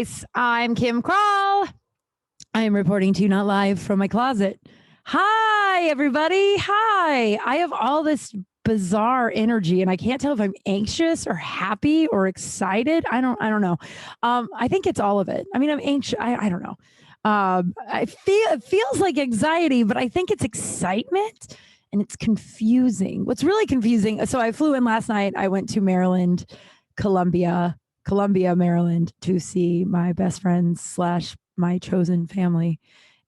Space. I'm Kim Kral. I am reporting to you not live from my closet. Hi, everybody. Hi. I have all this bizarre energy and I can't tell if I'm anxious or happy or excited. I don't know. I think it's all of it. I mean, I'm anxious. I don't know. It feels like anxiety, but I think it's excitement and it's confusing. What's really confusing. So I flew in last night. I went to Maryland, Columbia, Maryland, to see my best friends slash my chosen family.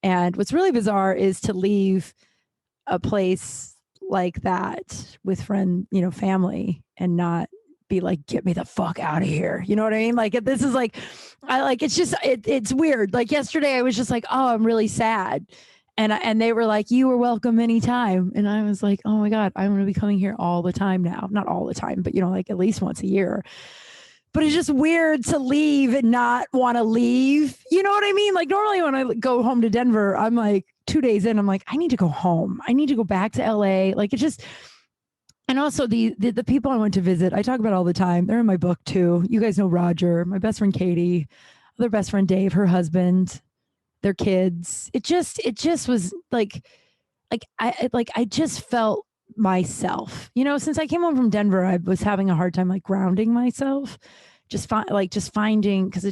And what's really bizarre is to leave a place like that with family, and not be like, get me the fuck out of here. You know what I mean? Like, this is like, it's weird. Like yesterday I was just like, oh, I'm really sad. And they were like, you were welcome anytime. And I was like, oh my God, I'm going to be coming here all the time now. Not all the time, but like at least once a year. But it's just weird to leave and not want to leave. You know what I mean? Like normally when I go home to Denver, I'm like 2 days in, I'm like, I need to go home. I need to go back to LA. Like it just, and also the people I went to visit, I talk about all the time. They're in my book too. You guys know Roger, my best friend Katie, their best friend Dave, her husband, their kids. It just was I just felt myself. Since I came home from Denver, I was having a hard time like grounding myself. Just finding, because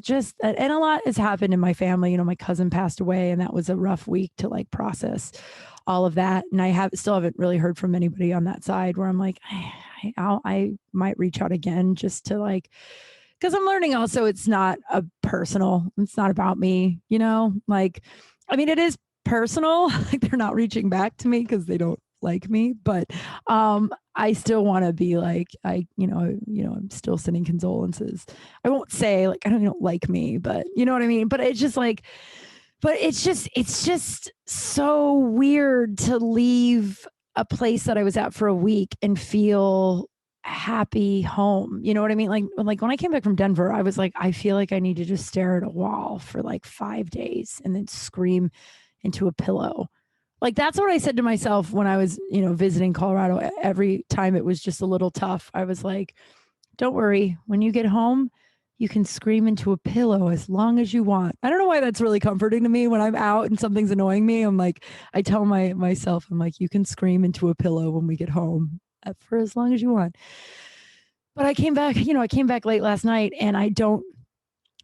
and a lot has happened in my family. My cousin passed away, and that was a rough week to like process all of that. And I still haven't really heard from anybody on that side, where I'm like, I might reach out again just to like, because I'm learning also it's not it's not about me, like, I mean, it is personal. Like they're not reaching back to me because they don't like me, but I still want to be like, I'm still sending condolences. I won't say like, I don't like me, but you know what I mean? But it's just like, it's just so weird to leave a place that I was at for a week and feel happy home. You know what I mean? Like when I came back from Denver, I was like, I feel like I need to just stare at a wall for like 5 days and then scream into a pillow. Like that's what I said to myself when I was, visiting Colorado. Every time it was just a little tough, I was like, don't worry. When you get home, you can scream into a pillow as long as you want. I don't know why that's really comforting to me when I'm out and something's annoying me. I'm like, I tell myself, I'm like, you can scream into a pillow when we get home for as long as you want. But I came back late last night, and I don't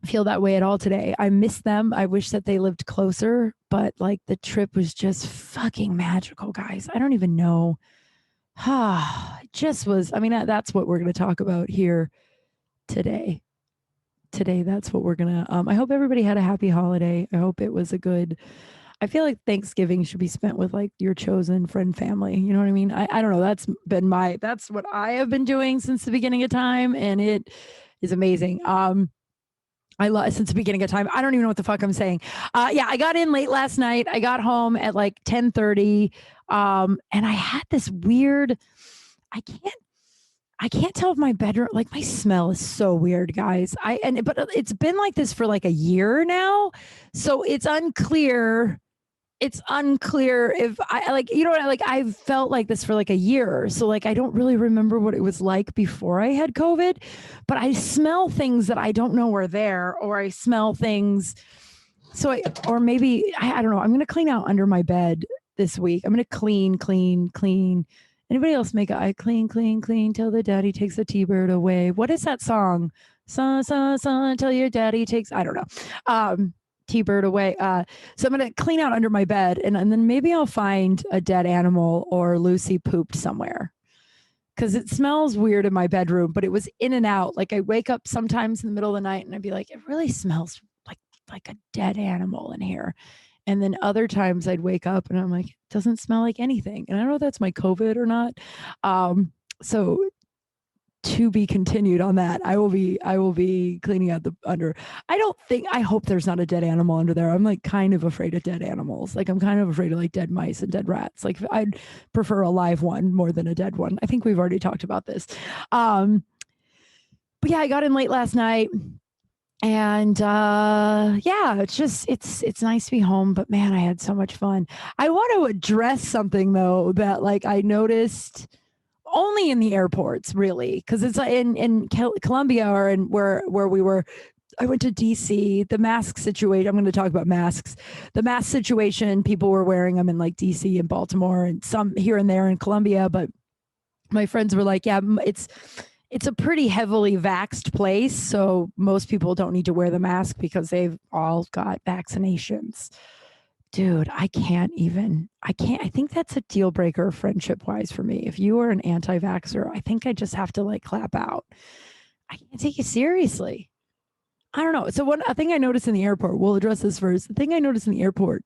feel that way at all today. I miss them. I wish that they lived closer, but like the trip was just fucking magical, guys. I don't even know. It just was. I mean, that's what we're going to talk about here today. That's what we're going to, I hope everybody had a happy holiday. I hope it was I feel like Thanksgiving should be spent with like your chosen friend family. You know what I mean? I don't know. That's what I have been doing since the beginning of time. And it is amazing. I love since the beginning of time. I don't even know what the fuck I'm saying. Yeah, I got in late last night. I got home at like 10:30. And I had this weird, I can't tell if my bedroom, like my smell is so weird, guys. But it's been like this for like a year now. So it's unclear. It's unclear if I like, I've felt like this for like a year. So like, I don't really remember what it was like before I had COVID, but I smell things that I don't know are there, or I smell things. Or maybe, I don't know. I'm going to clean out under my bed this week. I'm going to clean. Anybody else I clean till the daddy takes the T-bird away. What is that song? Son, till your daddy takes, I don't know. T-bird away. So I'm going to clean out under my bed, and then maybe I'll find a dead animal or Lucy pooped somewhere, because it smells weird in my bedroom, but it was in and out. Like I wake up sometimes in the middle of the night and I'd be like, it really smells like a dead animal in here. And then other times I'd wake up and I'm like, it doesn't smell like anything. And I don't know if that's my COVID or not. So to be continued on that. I will be cleaning out the under. I hope there's not a dead animal under there. I'm like kind of afraid of dead animals. Like I'm kind of afraid of like dead mice and dead rats. Like I'd prefer a live one more than a dead one. I think we've already talked about this. But yeah, I got in late last night, and yeah, it's nice to be home, but man, I had so much fun. I want to address something though that like I noticed only in the airports, really, because it's in Columbia, or in where we were, I went to DC. The mask situation, I'm going to talk about masks. The mask situation, people were wearing them in like DC and Baltimore and some here and there in Columbia. But my friends were like, yeah, it's a pretty heavily vaxxed place. So most people don't need to wear the mask because they've all got vaccinations. Dude, I can't. I think that's a deal breaker friendship wise for me. If you are an anti-vaxxer, I think I just have to like clap out. I can't take you seriously. I don't know. So a thing I noticed in the airport, we'll address this first. The thing I noticed in the airport,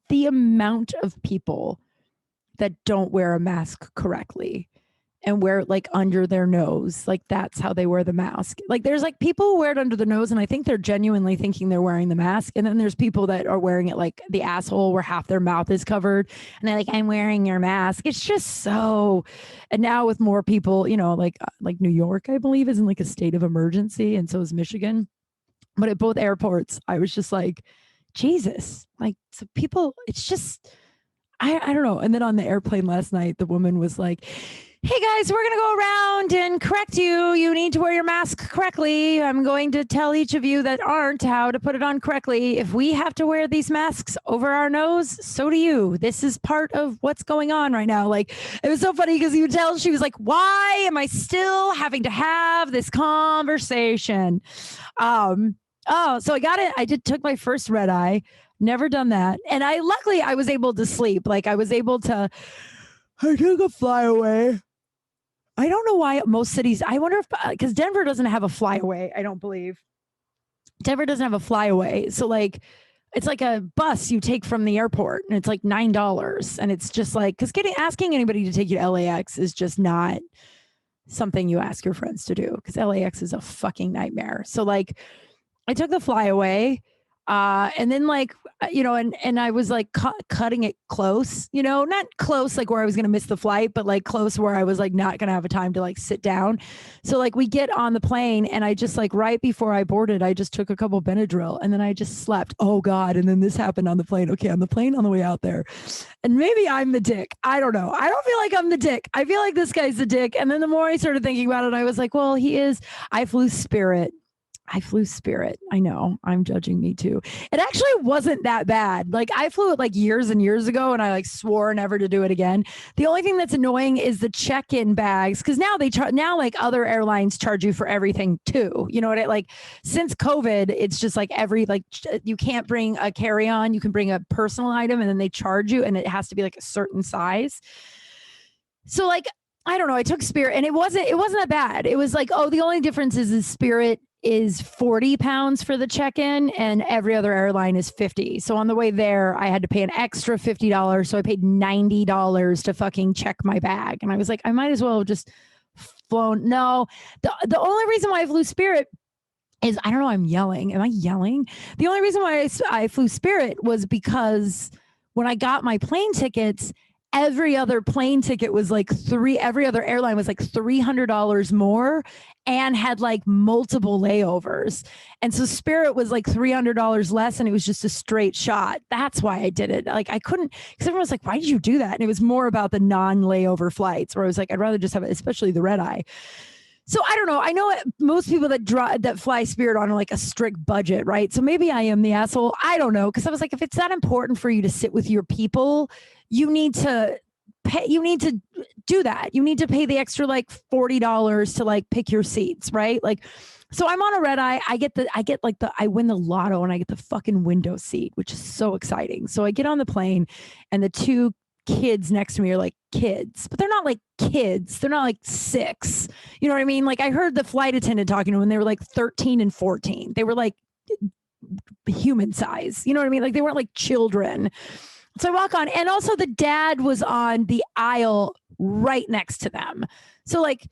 the amount of people that don't wear a mask correctly and wear it like under their nose. Like that's how they wear the mask. Like there's like people who wear it under the nose and I think they're genuinely thinking they're wearing the mask. And then there's people that are wearing it like the asshole where half their mouth is covered. And they're like, I'm wearing your mask. It's just so, and now with more people, you know, like New York, I believe is in like a state of emergency. And so is Michigan. But at both airports, I was just like, Jesus, like, so people, it's just, I don't know. And then on the airplane last night, the woman was like, hey guys, we're going to go around and correct you. You need to wear your mask correctly. I'm going to tell each of you that aren't how to put it on correctly. If we have to wear these masks over our nose, so do you. This is part of what's going on right now. Like, it was so funny because you could tell she was like, why am I still having to have this conversation? Oh, so I got it. I took my first red eye, never done that. And luckily I was able to sleep. Like I took a flyaway. I don't know why most cities, I wonder if, because Denver doesn't have a flyaway, I don't believe. Denver doesn't have a flyaway. So like, it's like a bus you take from the airport and it's like $9. And it's just like, because asking anybody to take you to LAX is just not something you ask your friends to do because LAX is a fucking nightmare. So like, I took the flyaway, and then like, you know, and I was like cutting it close, you know, not close like where I was going to miss the flight, but like close where I was like not going to have a time to like sit down. So like we get on the plane and I just like right before I boarded, I just took a couple Benadryl and then I just slept. Oh God. And then this happened on the plane. Okay. On the plane on the way out there. And maybe I'm the dick. I don't know. I don't feel like I'm the dick. I feel like this guy's the dick. And then the more I started thinking about it, I was like, well, he is. I flew Spirit. I know I'm judging me too. It actually wasn't that bad. Like I flew it like years and years ago and I like swore never to do it again. The only thing that's annoying is the check-in bags. Cause now now like other airlines charge you for everything too. You know what like since COVID, it's just like you can't bring a carry-on. You can bring a personal item and then they charge you and it has to be like a certain size. So like, I don't know. I took Spirit and it wasn't that bad. It was like, oh, the only difference is Spirit is 40 pounds for the check-in and every other airline is 50. So on the way there, I had to pay an extra $50. So I paid $90 to fucking check my bag. And I was like, I might as well have just flown. No, the only reason why I flew Spirit is, I don't know, I'm yelling. Am I yelling? The only reason why I flew Spirit was because when I got my plane tickets, every other plane ticket was like every other airline was like $300 more and had like multiple layovers. And so Spirit was like $300 less and it was just a straight shot. That's why I did it. Like I couldn't, because everyone was like, why did you do that? And it was more about the non-layover flights where I was like, I'd rather just have it, especially the red eye. So I don't know. I know most people that fly Spirit on like a strict budget, right? So maybe I am the asshole. I don't know. Because I was like, if it's that important for you to sit with your people, you need to pay. You need to do that. You need to pay the extra like $40 to like pick your seats, right? Like, so I'm on a red eye. I win the lotto and I get the fucking window seat, which is so exciting. So I get on the plane and the two kids next to me are like kids, but they're not like kids. They're not like 6. You know what I mean? Like I heard the flight attendant talking to them and they were like 13 and 14. They were like human size. You know what I mean? Like they weren't like children. So I walk on and also the dad was on the aisle right next to them. So like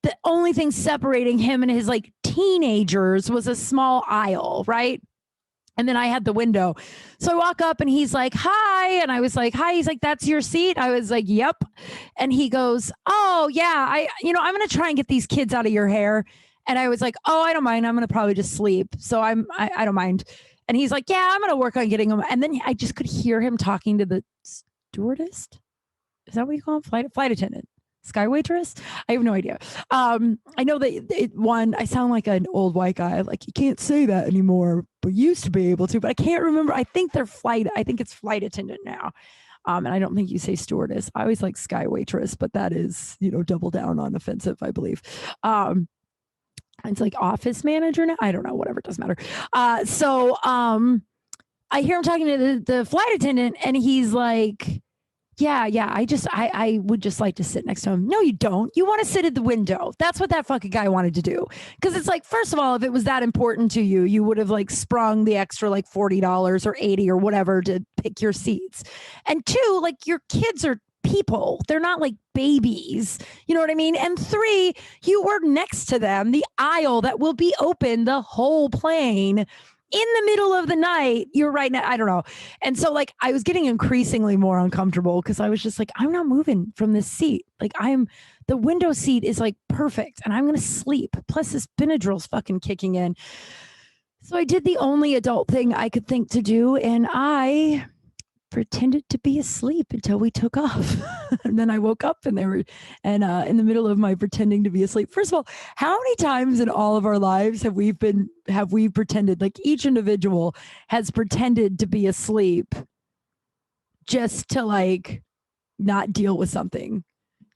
the only thing separating him and his like teenagers was a small aisle, right? And then I had the window. So I walk up and he's like, hi. And I was like, hi. He's like, that's your seat? I was like, yep. And he goes, oh yeah, I'm going to try and get these kids out of your hair. And I was like, oh, I don't mind. I'm going to probably just sleep. So I don't mind. And he's like, yeah, I'm going to work on getting them. And then I just could hear him talking to the stewardess. Is that what you call him? Flight attendant. Sky waitress? I have no idea. I know that I sound like an old white guy. Like, you can't say that anymore, but used to be able to, but I can't remember. I think I think it's flight attendant now. And I don't think you say stewardess. I always like sky waitress, but that is, double down on offensive, I believe. It's like office manager now. I don't know, whatever, it doesn't matter. I hear him talking to the flight attendant, and he's like, yeah, I would just like to sit next to him. No, you don't. You want to sit at the window. That's what that fucking guy wanted to do. Because it's like, first of all, if it was that important to you, you would have like sprung the extra like $40 or $80 or whatever to pick your seats. And two, like, your kids are people. They're not like babies. You know what I mean? And three, you were next to them, the aisle that will be open the whole plane. In the middle of the night, you're right now. I don't know. And so, like, I was getting increasingly more uncomfortable because I was just like, I'm not moving from this seat. Like, the window seat is like perfect and I'm going to sleep. Plus, this Benadryl's fucking kicking in. So I did the only adult thing I could think to do, and I pretended to be asleep until we took off. And then I woke up and in the middle of my pretending to be asleep. First of all, how many times in all of our lives have we pretended, like, each individual has pretended to be asleep just to like not deal with something?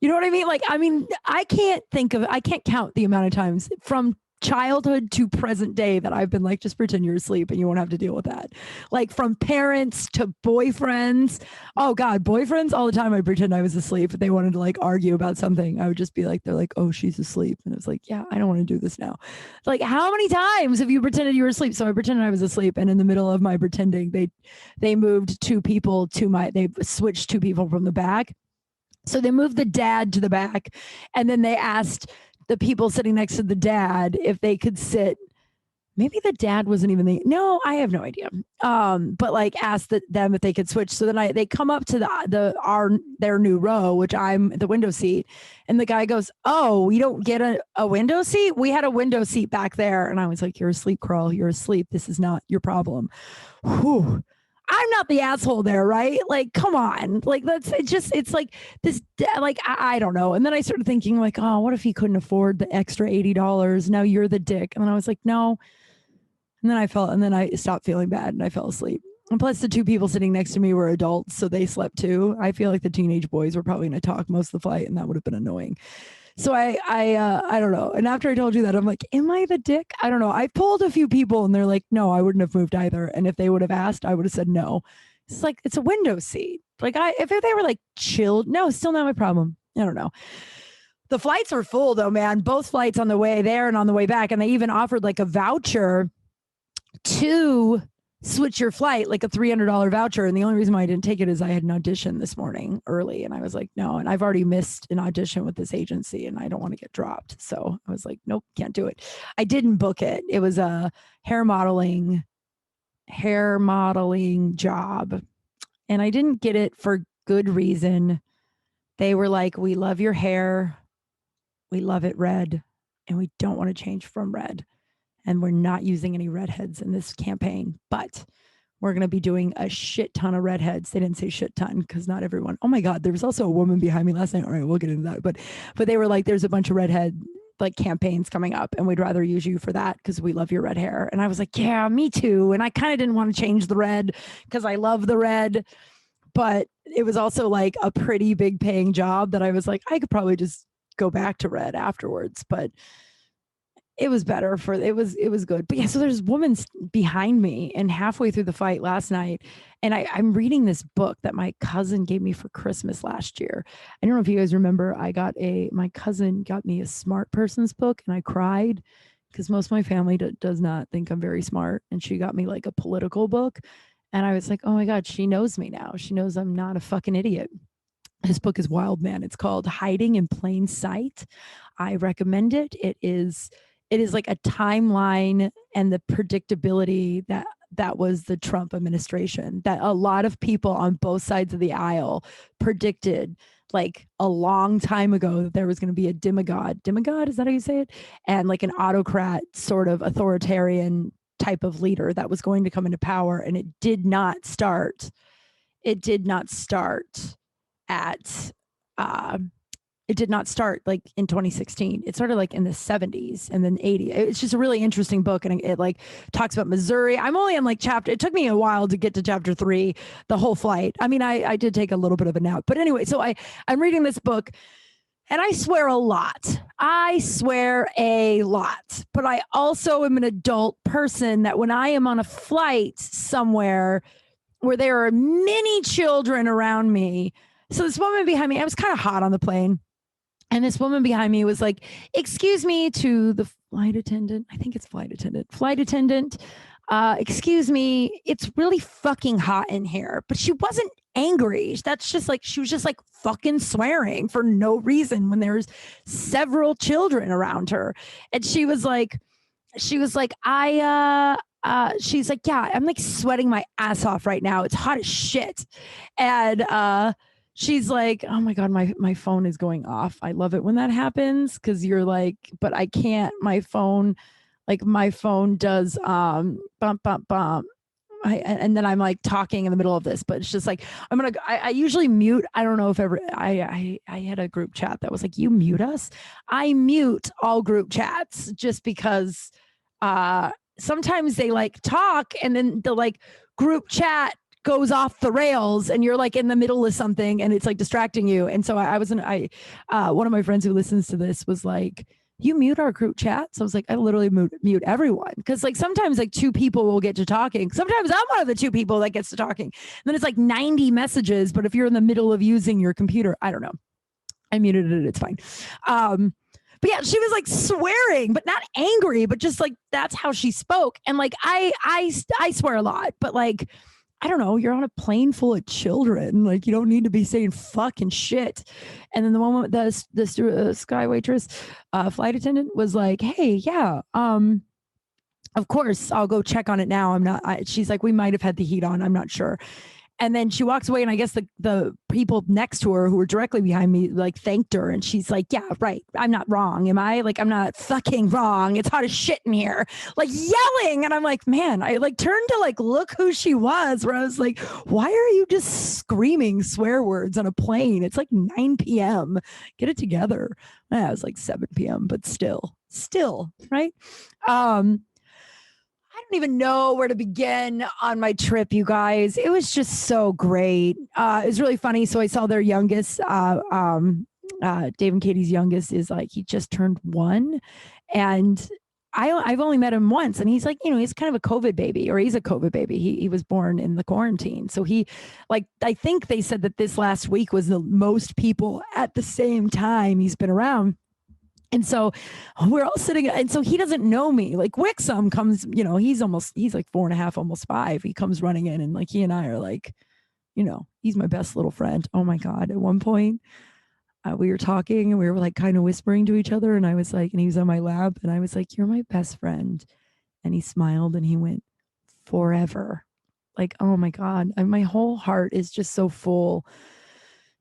You know what I mean? Like, I can't count the amount of times from childhood to present day that I've been like, just pretend you're asleep and you won't have to deal with that. Like, from parents to boyfriends. Oh God, boyfriends all the time. I pretend I was asleep. If they wanted to like argue about something, I would just be like, they're like, oh, she's asleep. And I was like, yeah, I don't want to do this now. Like, how many times have you pretended you were asleep? So I pretended I was asleep. And in the middle of my pretending, they moved two people they switched two people from the back. So they moved the dad to the back, and then they asked the people sitting next to the dad if they could sit. Maybe the dad wasn't even no, I have no idea. But like, asked them if they could switch. So then they come up to their new row, which I'm the window seat, and the guy goes, "Oh, we don't get a window seat? We had a window seat back there." And I was like, "You're asleep, Kral. You're asleep. This is not your problem." Whew. I'm not the asshole there, right? Like, come on. Like, it's like this, like, I don't know. And then I started thinking, like, oh, what if he couldn't afford the extra $80? Now you're the dick. And then I was like, no. And then I stopped feeling bad and I fell asleep. And plus, the two people sitting next to me were adults, so they slept too. I feel like the teenage boys were probably going to talk most of the flight, and that would have been annoying. So I don't know. And after I told you that, I'm like, am I the dick? I don't know. I pulled a few people and they're like, no, I wouldn't have moved either. And if they would have asked, I would have said no. It's like, it's a window seat. Like, if they were like chilled, no, still not my problem. I don't know. The flights were full though, man. Both flights on the way there and on the way back. And they even offered like a voucher to switch your flight, like a $300 voucher. And the only reason why I didn't take it is I had an audition this morning early, and I was like, no. And I've already missed an audition with this agency and I don't want to get dropped. So I was like, nope, can't do it. I didn't book it. It was a hair modeling job, and I didn't get it for good reason. They were like, we love your hair. We love it red, and we don't want to change from red. And we're not using any redheads in this campaign, but we're going to be doing a shit ton of redheads. They didn't say shit ton because not everyone. Oh my God, there was also a woman behind me last night. All right, we'll get into that. But they were like, there's a bunch of redhead like campaigns coming up, and we'd rather use you for that because we love your red hair. And I was like, yeah, me too. And I kind of didn't want to change the red because I love the red, but it was also like a pretty big paying job that I was like, I could probably just go back to red afterwards. But it was better it was good. But yeah, so there's a woman behind me, and halfway through the fight last night, and I'm reading this book that my cousin gave me for Christmas last year. I don't know if you guys remember, my cousin got me a smart person's book, and I cried because most of my family does not think I'm very smart. And she got me like a political book, and I was like, oh my God, she knows me now. She knows I'm not a fucking idiot. This book is wild, man. It's called Hiding in Plain Sight. I recommend it. It is like a timeline and the predictability that was the Trump administration, that a lot of people on both sides of the aisle predicted like a long time ago that there was going to be a demigod, is that how you say it? And like an autocrat sort of authoritarian type of leader that was going to come into power. And it did not start at It did not start like in 2016. It started like in the 70s and then 80. It's just a really interesting book. And it like talks about Missouri. I'm only in like it took me a while to get to chapter 3, the whole flight. I mean, I did take a little bit of a nap, but anyway, so I'm reading this book and I swear a lot. I swear a lot, but I also am an adult person that when I am on a flight somewhere where there are many children around me. So this woman behind me, I was kind of hot on the plane. And this woman behind me was like, excuse me, to the flight attendant. I think it's flight attendant. Excuse me, it's really fucking hot in here. But she wasn't angry. That's just like, she was just like fucking swearing for no reason when there's several children around her. And she was like, she's like, yeah, I'm like sweating my ass off right now. It's hot as shit. And she's like, oh my God, my phone is going off. I love it when that happens because you're like, but I can't, my phone does bump, bump, bump. And then I'm like talking in the middle of this, but it's just like, I usually mute. I don't know if ever, I had a group chat that was like, you mute us. I mute all group chats just because sometimes they like talk and then the like group chat goes off the rails and you're like in the middle of something and it's like distracting you. And so one of my friends who listens to this was like, you mute our group chat? So I was like, I literally mute everyone. Cause like sometimes like 2 people will get to talking. Sometimes I'm one of the 2 people that gets to talking. And then it's like 90 messages. But if you're in the middle of using your computer, I don't know. I muted it. It's fine. But yeah, she was like swearing, but not angry, but just like, that's how she spoke. And like, I swear a lot, but like, I don't know, you're on a plane full of children. Like you don't need to be saying fucking shit. And then the one with the sky waitress, flight attendant was like, hey, yeah, of course I'll go check on it now. She's like, we might've had the heat on. I'm not sure. And then she walks away and I guess the people next to her who were directly behind me like thanked her. And she's like, yeah, right. I'm not wrong. Am I? Like, I'm not fucking wrong. It's hot as shit in here. Like yelling. And I'm like, man, I like turned to like look who she was where I was like, why are you just screaming swear words on a plane? It's like 9 p.m. Get it together. It was like 7 p.m. But still, right? I don't even know where to begin on my trip, you guys. It was just so great. It was really funny. So I saw their youngest, Dave and Katie's youngest is like, he just turned 1. And I've only met him once. And he's like, he's kind of a COVID baby, or he's a COVID baby. He was born in the quarantine. So he like, I think they said that this last week was the most people at the same time he's been around. And so we're all sitting, and so he doesn't know me. Like Wixom comes, he's like 4.5, almost 5. He comes running in, and like he and I are like, he's my best little friend. Oh my God. At one point, we were talking and we were like kind of whispering to each other. And I was like, and he was on my lap, and I was like, you're my best friend. And he smiled and he went, forever. Like, oh my God. My whole heart is just so full.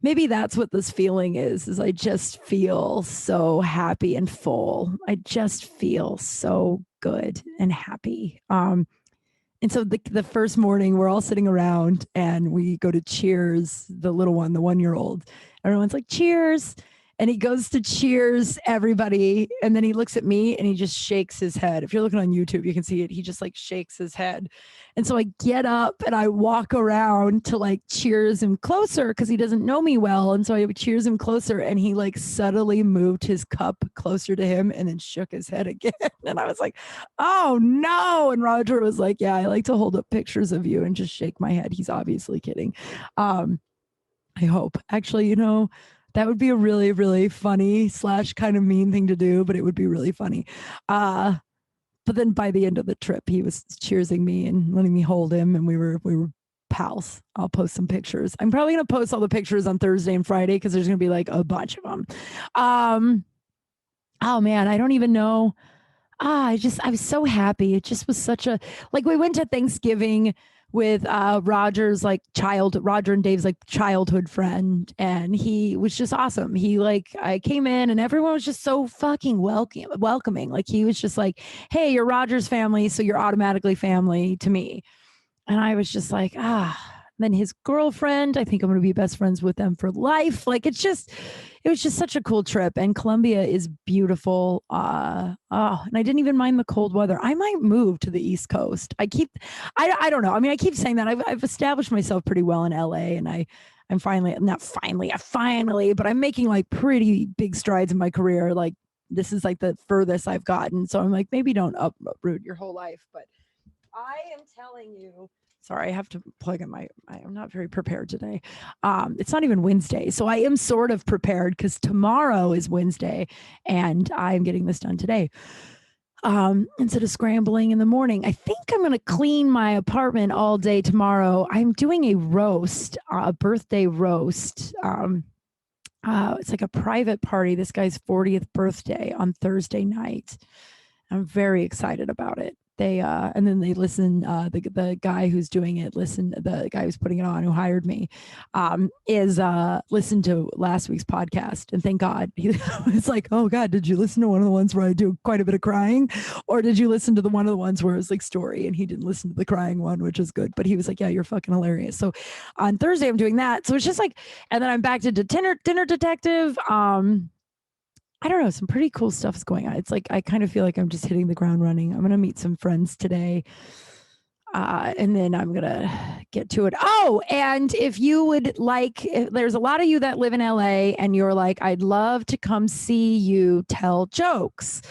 Maybe that's what this feeling is I just feel so happy and full. I just feel so good and happy. And so the first morning we're all sitting around and we go to cheers, the little one, the 1-year-old. Everyone's like, cheers. And he goes to cheers everybody. And then he looks at me and he just shakes his head. If you're looking on YouTube, you can see it. He just like shakes his head. And so I get up and I walk around to like cheers him closer because he doesn't know me well. And so I cheers him closer and he like subtly moved his cup closer to him and then shook his head again. And I was like, oh no. And Roger was like, yeah, I like to hold up pictures of you and just shake my head. He's obviously kidding. I hope. Actually, that would be a really, really funny / kind of mean thing to do, but it would be really funny. But then by the end of the trip, he was cheersing me and letting me hold him, and we were pals. I'll post some pictures. I'm probably gonna post all the pictures on Thursday and Friday because there's gonna be like a bunch of them. Oh man, I don't even know. I was so happy. It just was such a like we went to Thanksgiving with Roger and Dave's like childhood friend, and he was just awesome. I came in and everyone was just so fucking welcoming. Like he was just like, hey, you're Roger's family, so you're automatically family to me. And I was just like, then his girlfriend. I think I'm going to be best friends with them for life. Like it was just such a cool trip. And Colombia is beautiful. And I didn't even mind the cold weather. I might move to the East Coast. I don't know. I mean, I keep saying that I've established myself pretty well in LA, and I'm finally, but I'm making like pretty big strides in my career. Like this is like the furthest I've gotten. So I'm like, maybe don't uproot your whole life, but I am telling you, sorry, I have to plug in I'm not very prepared today. It's not even Wednesday. So I am sort of prepared because tomorrow is Wednesday and I'm getting this done today. Instead of scrambling in the morning, I think I'm going to clean my apartment all day tomorrow. I'm doing a roast, a birthday roast. It's like a private party. This guy's 40th birthday on Thursday night. I'm very excited about it. And then they listen, the guy who's doing it, the guy who's putting it on, who hired me, listened to last week's podcast. And thank God. It's like, oh God, did you listen to one of the ones where I do quite a bit of crying? Or did you listen to one of the ones where it was like story? And he didn't listen to the crying one, which is good. But he was like, yeah, you're fucking hilarious. So on Thursday, I'm doing that. So it's just like, and then I'm back to dinner detective. I don't know, some pretty cool stuff is going on. It's like, I kind of feel like I'm just hitting the ground running. I'm going to meet some friends today. And then I'm going to get to it. Oh, and if you would like, there's a lot of you that live in LA and you're like, I'd love to come see you tell jokes.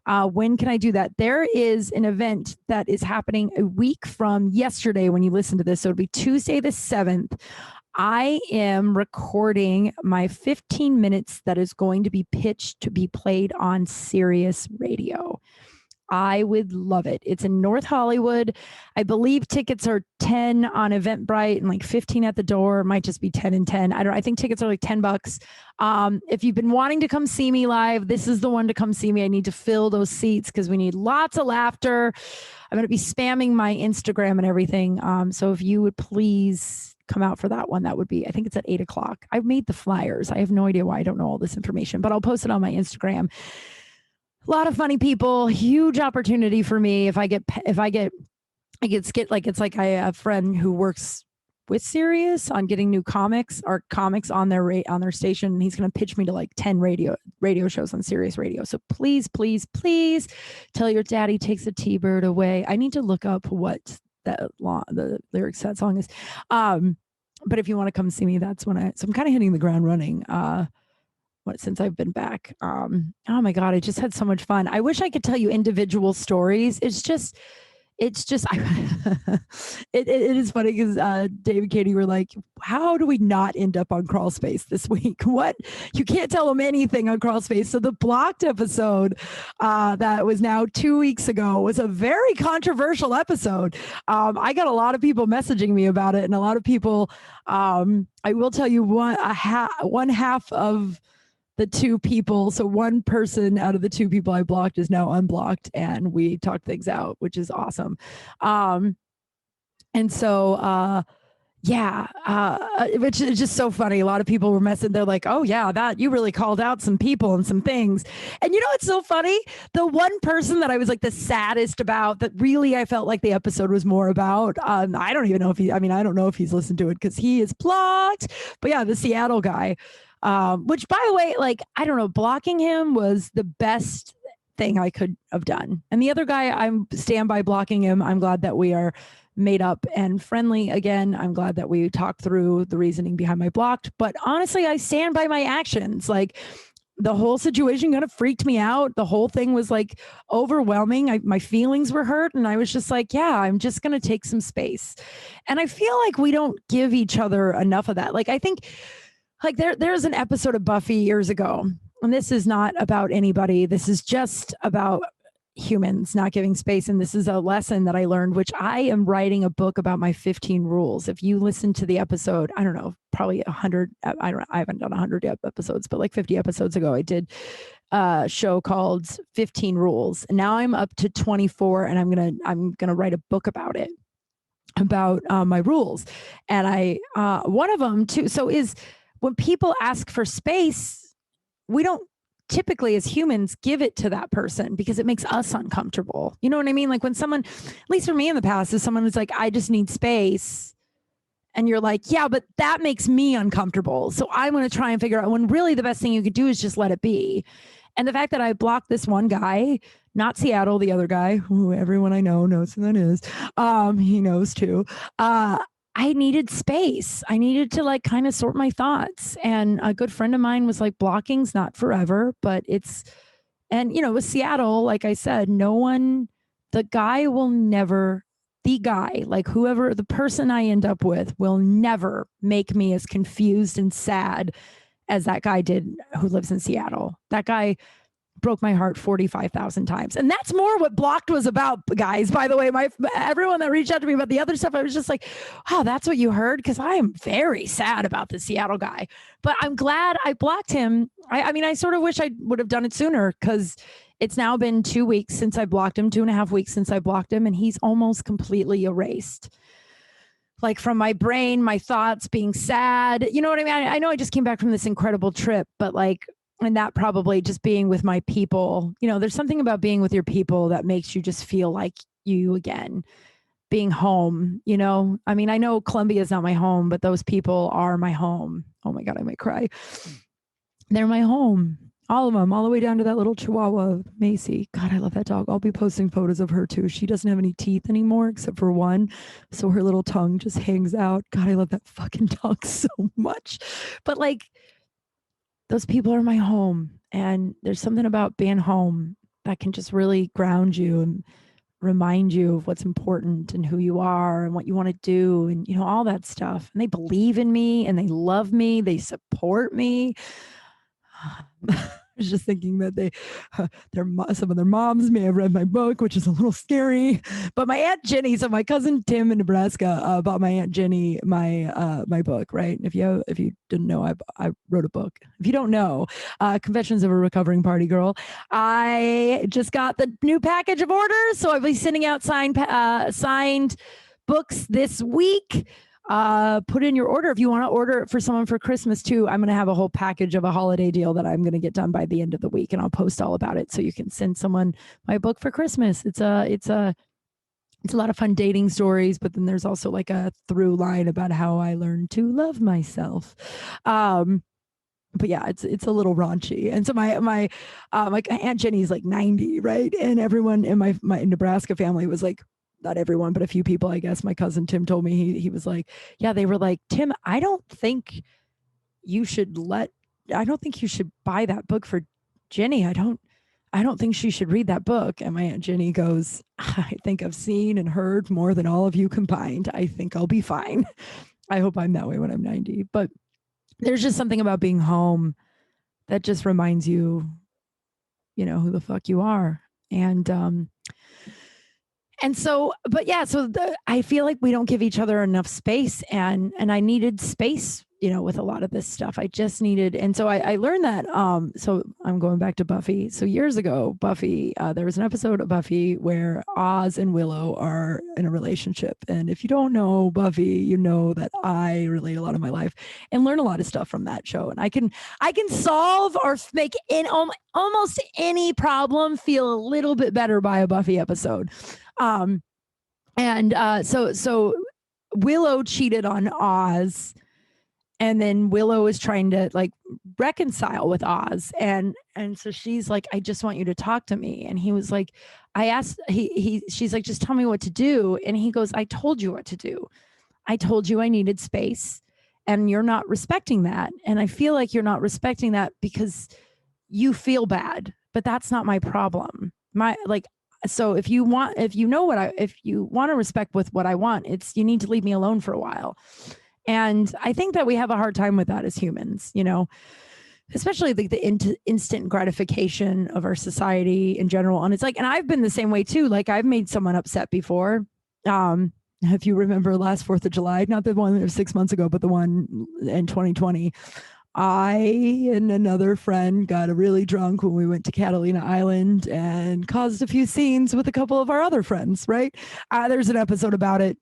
When can I do that? There is an event that is happening a week from yesterday when you listen to this. So it'll be Tuesday the 7th. I am recording my 15 minutes that is going to be pitched to be played on Sirius Radio. I would love it. It's in North Hollywood. I believe tickets are 10 on Eventbrite and like 15 at the door. It might just be 10 and 10. I think tickets are like $10. If you've been wanting to come see me live, this is the one to come see me. I need to fill those seats because we need lots of laughter. I'm going to be spamming my Instagram and everything. So if you would please come out for that one, that would be, I think it's at 8:00. I've made the flyers. I have no idea why I don't know all this information, but I'll post it on my Instagram. A lot of funny people, huge opportunity for me. If I get like, it's like I have a friend who works with Sirius on getting new comics on their station. And he's going to pitch me to like 10 radio shows on Sirius Radio. So please, please, please tell your daddy takes a T-bird away. I need to look up what the lyrics to that song is. But if you want to come see me, that's when so I'm kind of hitting the ground running. Since I've been back. Oh my God, I just had so much fun. I wish I could tell you individual stories. It's just it is funny because Dave and Katie were like, how do we not end up on Kral Space this week? What? You can't tell them anything on Kral Space. So the Blocked episode that was now 2 weeks ago was a very controversial episode. I got a lot of people messaging me about it, and a lot of people, I will tell you one half of the two people. So one person out of the two people I blocked is now unblocked, and we talked things out, which is awesome. And so, which is just so funny. A lot of people were messing. They're like, oh yeah, that you really called out some people and some things. And you know, it's so funny. The one person that I was like the saddest about, that really I felt like the episode was more about, I don't even know if I don't know if he's listened to it because he is blocked, but yeah, the Seattle guy. Which, by the way, like, I don't know, blocking him was the best thing I could have done. And the other guy, I'm stand by blocking him. I'm glad that we are made up and friendly again. I'm glad that we talked through the reasoning behind my blocked. But honestly, I stand by my actions. Like, the whole situation kind of freaked me out. The whole thing was like overwhelming. My feelings were hurt. And I was just like, yeah, I'm just going to take some space. And I feel like we don't give each other enough of that. Like, I think, like there's an episode of Buffy years ago, and this is not about anybody. This is just about humans not giving space. And this is a lesson that I learned, which I am writing a book about my 15 rules. If you listen to the episode, I don't know, probably 100, I haven't done 100 episodes, but like 50 episodes ago, I did a show called 15 Rules. And now I'm up to 24, and I'm going to write a book about it, about my rules. And one of them too, so is, when people ask for space, we don't typically as humans give it to that person because it makes us uncomfortable. You know what I mean? Like when someone, at least for me in the past, is someone who's like, I just need space. And you're like, yeah, but that makes me uncomfortable. So I'm going to try and figure out when really the best thing you could do is just let it be. And the fact that I blocked this one guy, not Seattle, the other guy, who everyone I know knows who that is. He knows too. I needed space. I needed to like kind of sort my thoughts. And a good friend of mine was like, blocking's not forever, but it's, and with Seattle, like I said, the guy will never, the guy, like whoever, the person I end up with will never make me as confused and sad as that guy did who lives in Seattle. That guy broke my heart 45,000 times. And that's more what Blocked was about, guys. By the way, everyone that reached out to me about the other stuff, I was just like, oh, that's what you heard? Because I am very sad about the Seattle guy. But I'm glad I blocked him. I mean, I sort of wish I would have done it sooner because it's now been 2 weeks since I blocked him, 2.5 weeks since I blocked him, and he's almost completely erased. Like from my brain, my thoughts being sad. You know what I mean? I know I just came back from this incredible trip, but like, and that probably just being with my people, there's something about being with your people that makes you just feel like you again, being home, I mean, I know Columbia is not my home, but those people are my home. Oh my God, I might cry. They're my home. All of them, all the way down to that little Chihuahua, Macy. God, I love that dog. I'll be posting photos of her too. She doesn't have any teeth anymore except for one. So her little tongue just hangs out. God, I love that fucking dog so much. But like, those people are my home. And there's something about being home that can just really ground you and remind you of what's important and who you are and what you want to do and, all that stuff. And they believe in me and they love me. They support me. I was just thinking that some of their moms may have read my book, which is a little scary. But my Aunt Jenny, so my cousin Tim in Nebraska bought my Aunt Jenny my book, right? If you didn't know, I wrote a book. If you don't know, Confessions of a Recovering Party Girl. I just got the new package of orders, so I'll be sending out signed books this week. Put in your order if you want to order it for someone for Christmas too. I'm going to have a whole package of a holiday deal that I'm going to get done by the end of the week, and I'll post all about it so you can send someone my book for Christmas. It's a lot of fun dating stories, but then there's also like a through line about how I learned to love myself. But yeah, it's a little raunchy. And so my Aunt Jenny's like 90, right? And everyone in my Nebraska family was like, not everyone, but a few people, I guess. My cousin Tim told me, he was like, yeah, they were like, Tim, I don't think you should buy that book for Jenny. I don't think she should read that book. And my Aunt Jenny goes, I think I've seen and heard more than all of you combined. I think I'll be fine. I hope I'm that way when I'm 90. But there's just something about being home that just reminds you, who the fuck you are. And so, but yeah, I feel like we don't give each other enough space, and I needed space, with a lot of this stuff. I just needed, and so I learned that. So I'm going back to Buffy. So years ago, Buffy, there was an episode of Buffy where Oz and Willow are in a relationship, and if you don't know Buffy, you know that I relate a lot of my life and learn a lot of stuff from that show, and I can solve or make almost any problem feel a little bit better by a Buffy episode. So Willow cheated on Oz, and then Willow is trying to like reconcile with Oz. And so she's like, I just want you to talk to me. And he was like, she's like, just tell me what to do. And he goes, I told you what to do. I told you I needed space, and you're not respecting that. And I feel like you're not respecting that because you feel bad, but that's not my problem. So if you want to respect with what I want, you need to leave me alone for a while. And I think that we have a hard time with that as humans, especially the instant gratification of our society in general. And it's like, and I've been the same way too. Like I've made someone upset before. If you remember last 4th of July, not the one that was 6 months ago, but the one in 2020, I and another friend got really drunk when we went to Catalina Island and caused a few scenes with a couple of our other friends, right? There's an episode about it.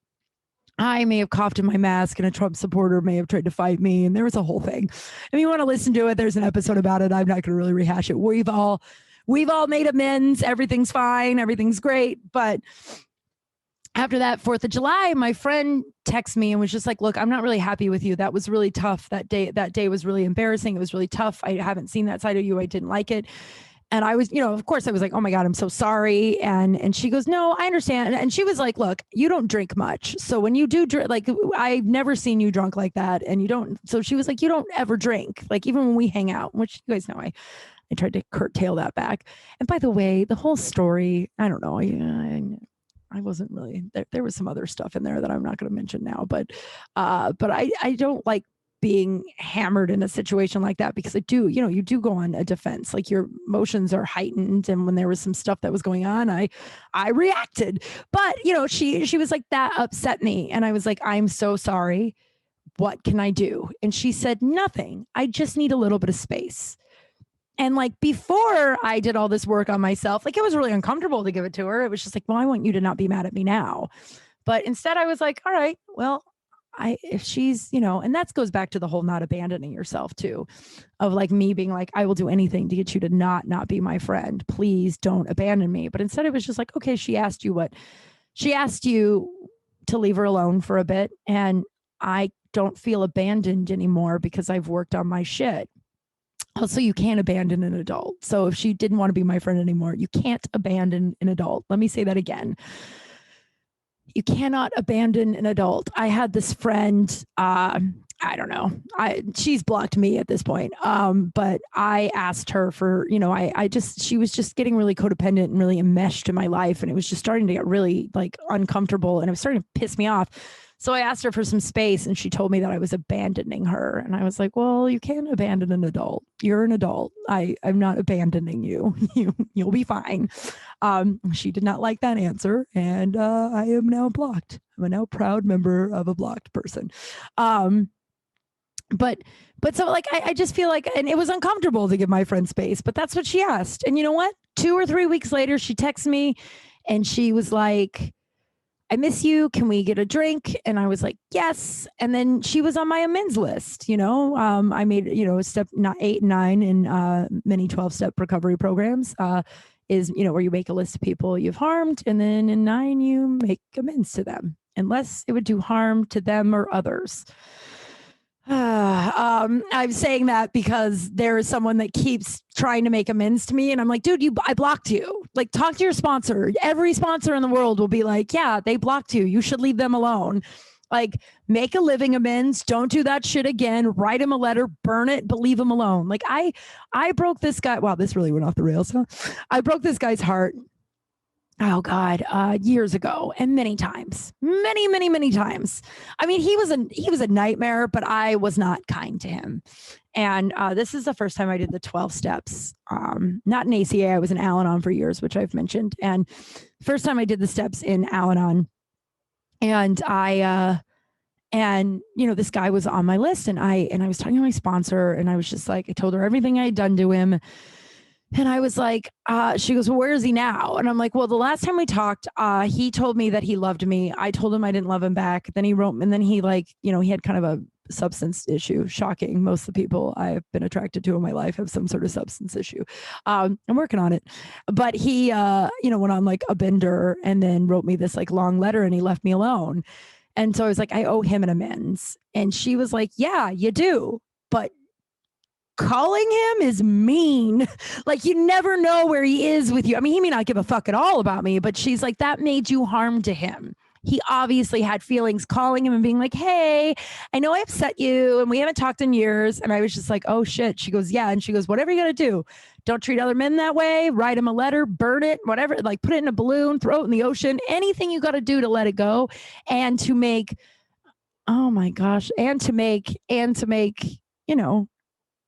I may have coughed in my mask, and a Trump supporter may have tried to fight me, and there was a whole thing. If you want to listen to it, there's an episode about it. I'm not going to really rehash it. We've all made amends. Everything's fine. Everything's great. But after that 4th of July, my friend texted me and was just like, look, I'm not really happy with you. That was really tough. That day was really embarrassing. It was really tough. I haven't seen that side of you. I didn't like it. And I was, of course I was like, oh my God, I'm so sorry. And she goes, no, I understand. And she was like, look, you don't drink much. So when you do drink, like, I've never seen you drunk like that. And you don't, so she was like, you don't ever drink. Like, even when we hang out, which you guys know, I tried to curtail that back. And by the way, the whole story, I don't know. I wasn't really there was some other stuff in there that I'm not going to mention now, but I don't like being hammered in a situation like that, because you do go on a defense, like your emotions are heightened. And when there was some stuff that was going on, I reacted. But she was like, that upset me. And I was like, I'm so sorry. What can I do? And she said, nothing. I just need a little bit of space. And like, before I did all this work on myself, like, it was really uncomfortable to give it to her. It was just like, well, I want you to not be mad at me now. But instead I was like, all right, well, if she's, and that goes back to the whole not abandoning yourself too, of like me being like, I will do anything to get you to not be my friend. Please don't abandon me. But instead it was just like, okay, she asked you to leave her alone for a bit. And I don't feel abandoned anymore because I've worked on my shit. Also, you can't abandon an adult. So if she didn't want to be my friend anymore, you can't abandon an adult. Let me say that again. You cannot abandon an adult. I had this friend, I don't know. She's blocked me at this point. But I asked her for, she was just getting really codependent and really enmeshed in my life. And it was just starting to get really like uncomfortable, and it was starting to piss me off. So I asked her for some space, and she told me that I was abandoning her. And I was like, well, you can't abandon an adult. You're an adult. I'm not abandoning you. You'll be fine. She did not like that answer. And I am now blocked. I'm a now proud member of a blocked person. But so like, I just feel like, and it was uncomfortable to give my friend space, but that's what she asked. And you know what? 2 or 3 weeks later, she texted me and she was like, I miss you. Can we get a drink? And I was like, yes. And then she was on my amends list. I made, step 8 and 9 in many 12-step recovery programs, is, where you make a list of people you've harmed. And then in 9, you make amends to them, unless it would do harm to them or others. I'm saying that because there is someone that keeps trying to make amends to me, and I'm like, dude, I blocked you. Like, talk to your sponsor. Every sponsor in the world will be like, yeah, they blocked you. You should leave them alone. Like, make a living amends. Don't do that shit again. Write him a letter, burn it, but leave him alone. Like, I broke this guy. Wow, this really went off the rails, huh? I broke this guy's heart. Oh God, years ago, and many times, many times. I mean, he was a nightmare, but I was not kind to him. And this is the first time I did the 12 steps. Not in ACA, I was in Al-Anon for years, which I've mentioned. And first time I did the steps in Al-Anon, and this guy was on my list, and I was talking to my sponsor, and I was just like, I told her everything I had done to him. And I was like, she goes, well, where is he now? And I'm like, well, the last time we talked, he told me that he loved me. I told him I didn't love him back. Then he wrote, and then he he had kind of a substance issue. Shocking. Most of the people I've been attracted to in my life have some sort of substance issue. I'm working on it. But he, went on like a bender and then wrote me this like long letter, and he left me alone. And so I was like, I owe him an amends. And she was like, yeah, you do. But calling him is mean. Like, you never know where he is with you. I mean, he may not give a fuck at all about me, but she's like, that made you harm to him. He obviously had feelings. Calling him and being like, hey, I know I upset you and we haven't talked in years. And I was just like, oh shit. She goes, yeah. And she goes, whatever you got to do, don't treat other men that way. Write him a letter, burn it, whatever, like put it in a balloon, throw it in the ocean, anything you got to do to let it go. And to make, oh my gosh, and to make,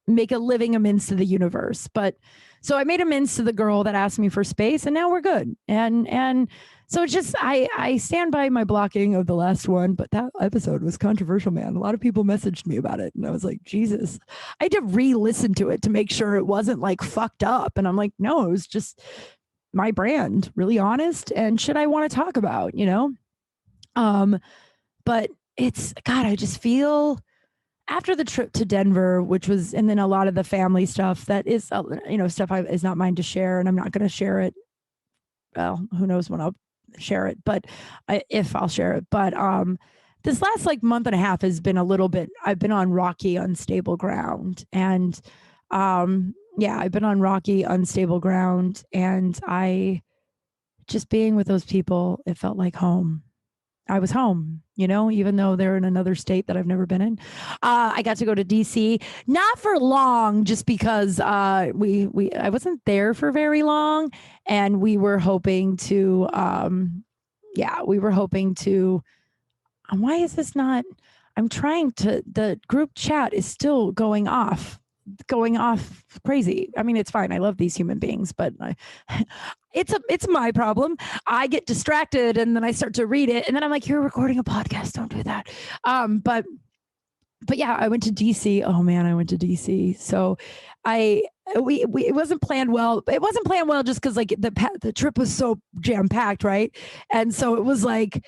make a living amends to the universe. But so I made amends to the girl that asked me for space, and now we're good. And so it's just, I stand by my blocking of the last one, but that episode was controversial, man. A lot of people messaged me about it, and I was like, Jesus, I had to re-listen to it to make sure it wasn't like fucked up. And I'm like, no, it was just my brand, really honest and shit I want to talk about, but it's, God, I just feel, after the trip to Denver, which was, and then a lot of the family stuff that is, stuff is not mine to share, and I'm not going to share it. Well, who knows when I'll share it, but if I'll share it. But this last like month and a half has been a little bit, I've been on rocky, unstable ground. And yeah, I've been on rocky, unstable ground. And just being with those people, it felt like home. I was home, even though they're in another state that I've never been in. I got to go to DC, not for long, just because I wasn't there for very long, and we were hoping to, why is this not? I'm trying to. The group chat is still going off crazy. I mean, it's fine. I love these human beings, but it's my problem. I get distracted and then I start to read it, and then I'm like, you're recording a podcast. Don't do that. But yeah, I went to DC. Oh man, I went to DC. So it wasn't planned well. It wasn't planned well just because like the trip was so jam packed, right? And so it was like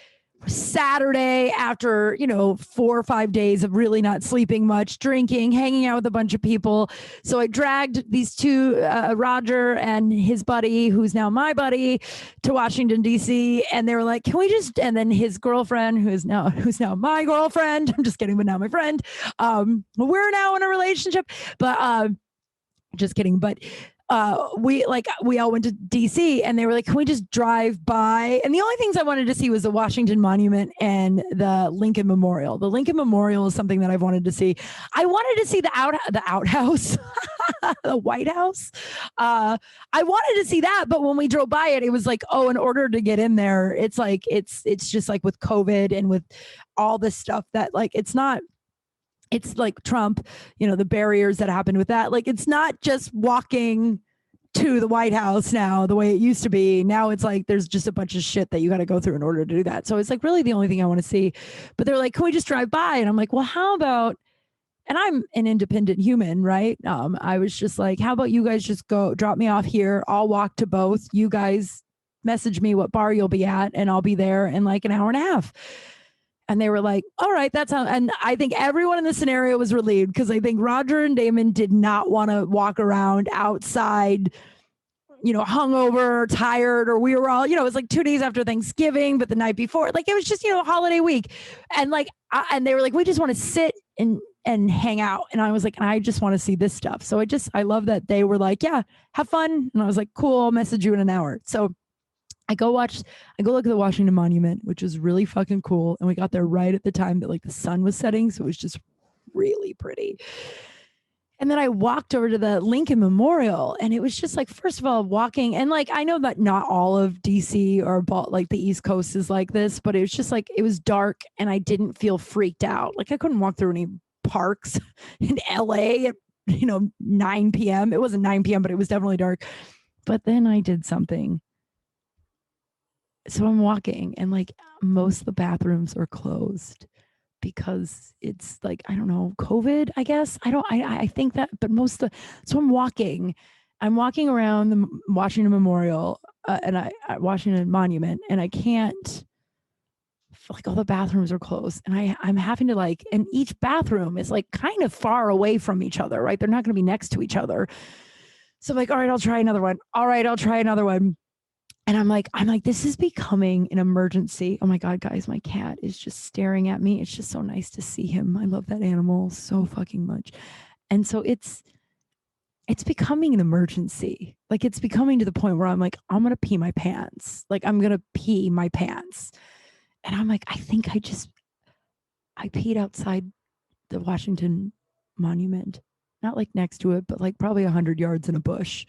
Saturday after, 4 or 5 days of really not sleeping much, drinking, hanging out with a bunch of people. So I dragged these two, Roger and his buddy, who's now my buddy, to Washington, D.C. And they were like, can we just, and then his girlfriend, who's now my girlfriend, I'm just kidding, but now my friend, we're now in a relationship, but just kidding. But we all went to DC, and they were like, can we just drive by? And the only things I wanted to see was the Washington Monument and the Lincoln Memorial. The Lincoln Memorial is something that I've wanted to see. I wanted to see the outhouse, the White House. I wanted to see that, but when we drove by it, it was like, oh, in order to get in there, it's like, it's just like with COVID and with all this stuff that like, it's like Trump, the barriers that happened with that. Like, it's not just walking to the White House now the way it used to be. Now it's like there's just a bunch of shit that you got to go through in order to do that. So it's like really the only thing I want to see. But they're like, can we just drive by? And I'm like, well, how about, and I'm an independent human, right? I was just like, how about you guys just go drop me off here? I'll walk to both. You guys message me what bar you'll be at, and I'll be there in like an hour and a half. And they were like, all right, that's how. And I think everyone in the scenario was relieved, because I think Roger and Damon did not want to walk around outside, hungover, tired, or we were all, it was like 2 days after Thanksgiving, but the night before, like it was just, holiday week. And like, and they were like, we just want to sit and hang out. And I was like, I just want to see this stuff. So I love that they were like, yeah, have fun. And I was like, cool, I'll message you in an hour. So I go look at the Washington Monument, which is really fucking cool. And we got there right at the time that like the sun was setting. So it was just really pretty. And then I walked over to the Lincoln Memorial, and it was just like, first of all, walking, and like, I know that not all of DC or like the East Coast is like this, but it was just like, it was dark and I didn't feel freaked out. Like I couldn't walk through any parks in LA at, 9 PM. It wasn't 9 PM, but it was definitely dark. But then I did something. So I'm walking, and like most of the bathrooms are closed because it's like, I don't know, COVID, I guess. I think that, but so I'm walking around the Washington Memorial and Washington Monument, and I can't, like all the bathrooms are closed, and I'm having to like, and each bathroom is like kind of far away from each other, right? They're not going to be next to each other. So I'm like, all right, I'll try another one. All right, I'll try another one. And I'm like, this is becoming an emergency. Oh my God, guys, my cat is just staring at me. It's just so nice to see him. I love that animal so fucking much. And so it's becoming an emergency. Like it's becoming to the point where I'm like, I'm going to pee my pants. Like I'm going to pee my pants. And I'm like, I think I peed outside the Washington Monument, not like next to it, but like probably 100 yards in a bush.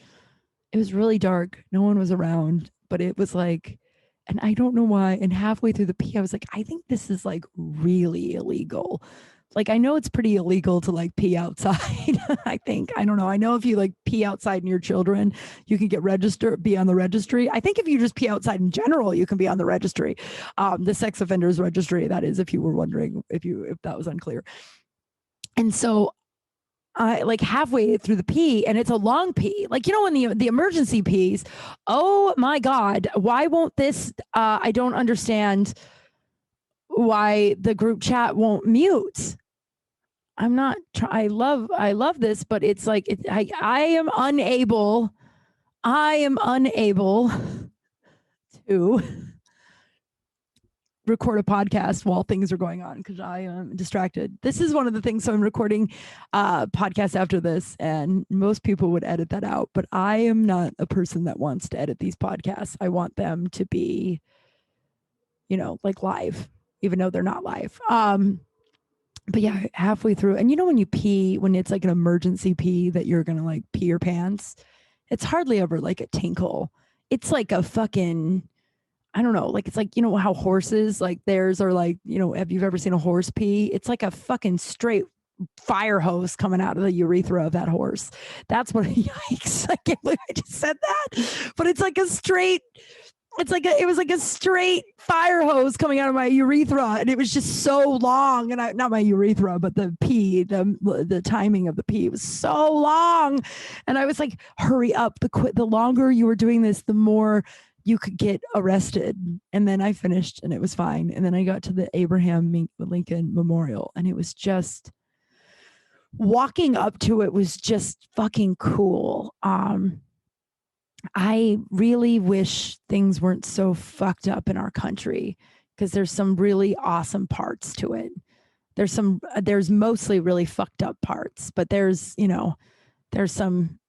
It was really dark. No one was around. But it was like, and I don't know why. And halfway through the pee, I was like, I think this is like really illegal. Like, I know it's pretty illegal to like pee outside. I don't know. I know if you like pee outside near children, you can be on the registry. I think if you just pee outside in general, you can be on the registry. The sex offenders registry, that is, if you were wondering, if that was unclear. And so I like halfway through the pee, and it's a long pee. Like, when the emergency pees, oh my God, why won't this, I don't understand why the group chat won't mute. I love this, but it's like, I am unable to record a podcast while things are going on because I am distracted. This is one of the things. So I'm recording podcasts after this, and most people would edit that out, but I am not a person that wants to edit these podcasts. I want them to be, like live, even though they're not live. But yeah, halfway through, and when you pee, when it's like an emergency pee that you're gonna like pee your pants, it's hardly ever like a tinkle. It's like a fucking, I don't know, like it's like, how horses, like theirs are like, have you ever seen a horse pee? It's like a fucking straight fire hose coming out of the urethra of that horse. That's what, yikes. I can't believe I just said that. But it's like a straight, it was like a straight fire hose coming out of my urethra. And it was just so long. And not my urethra, but the pee, the timing of the pee was so long. And I was like, hurry up. The longer you were doing this, the more you could get arrested. And then I finished and it was fine. And then I got to the Abraham Lincoln Memorial, and it was just, walking up to it was just fucking cool. I really wish things weren't so fucked up in our country, because there's some really awesome parts to it. There's mostly really fucked up parts, but there's some,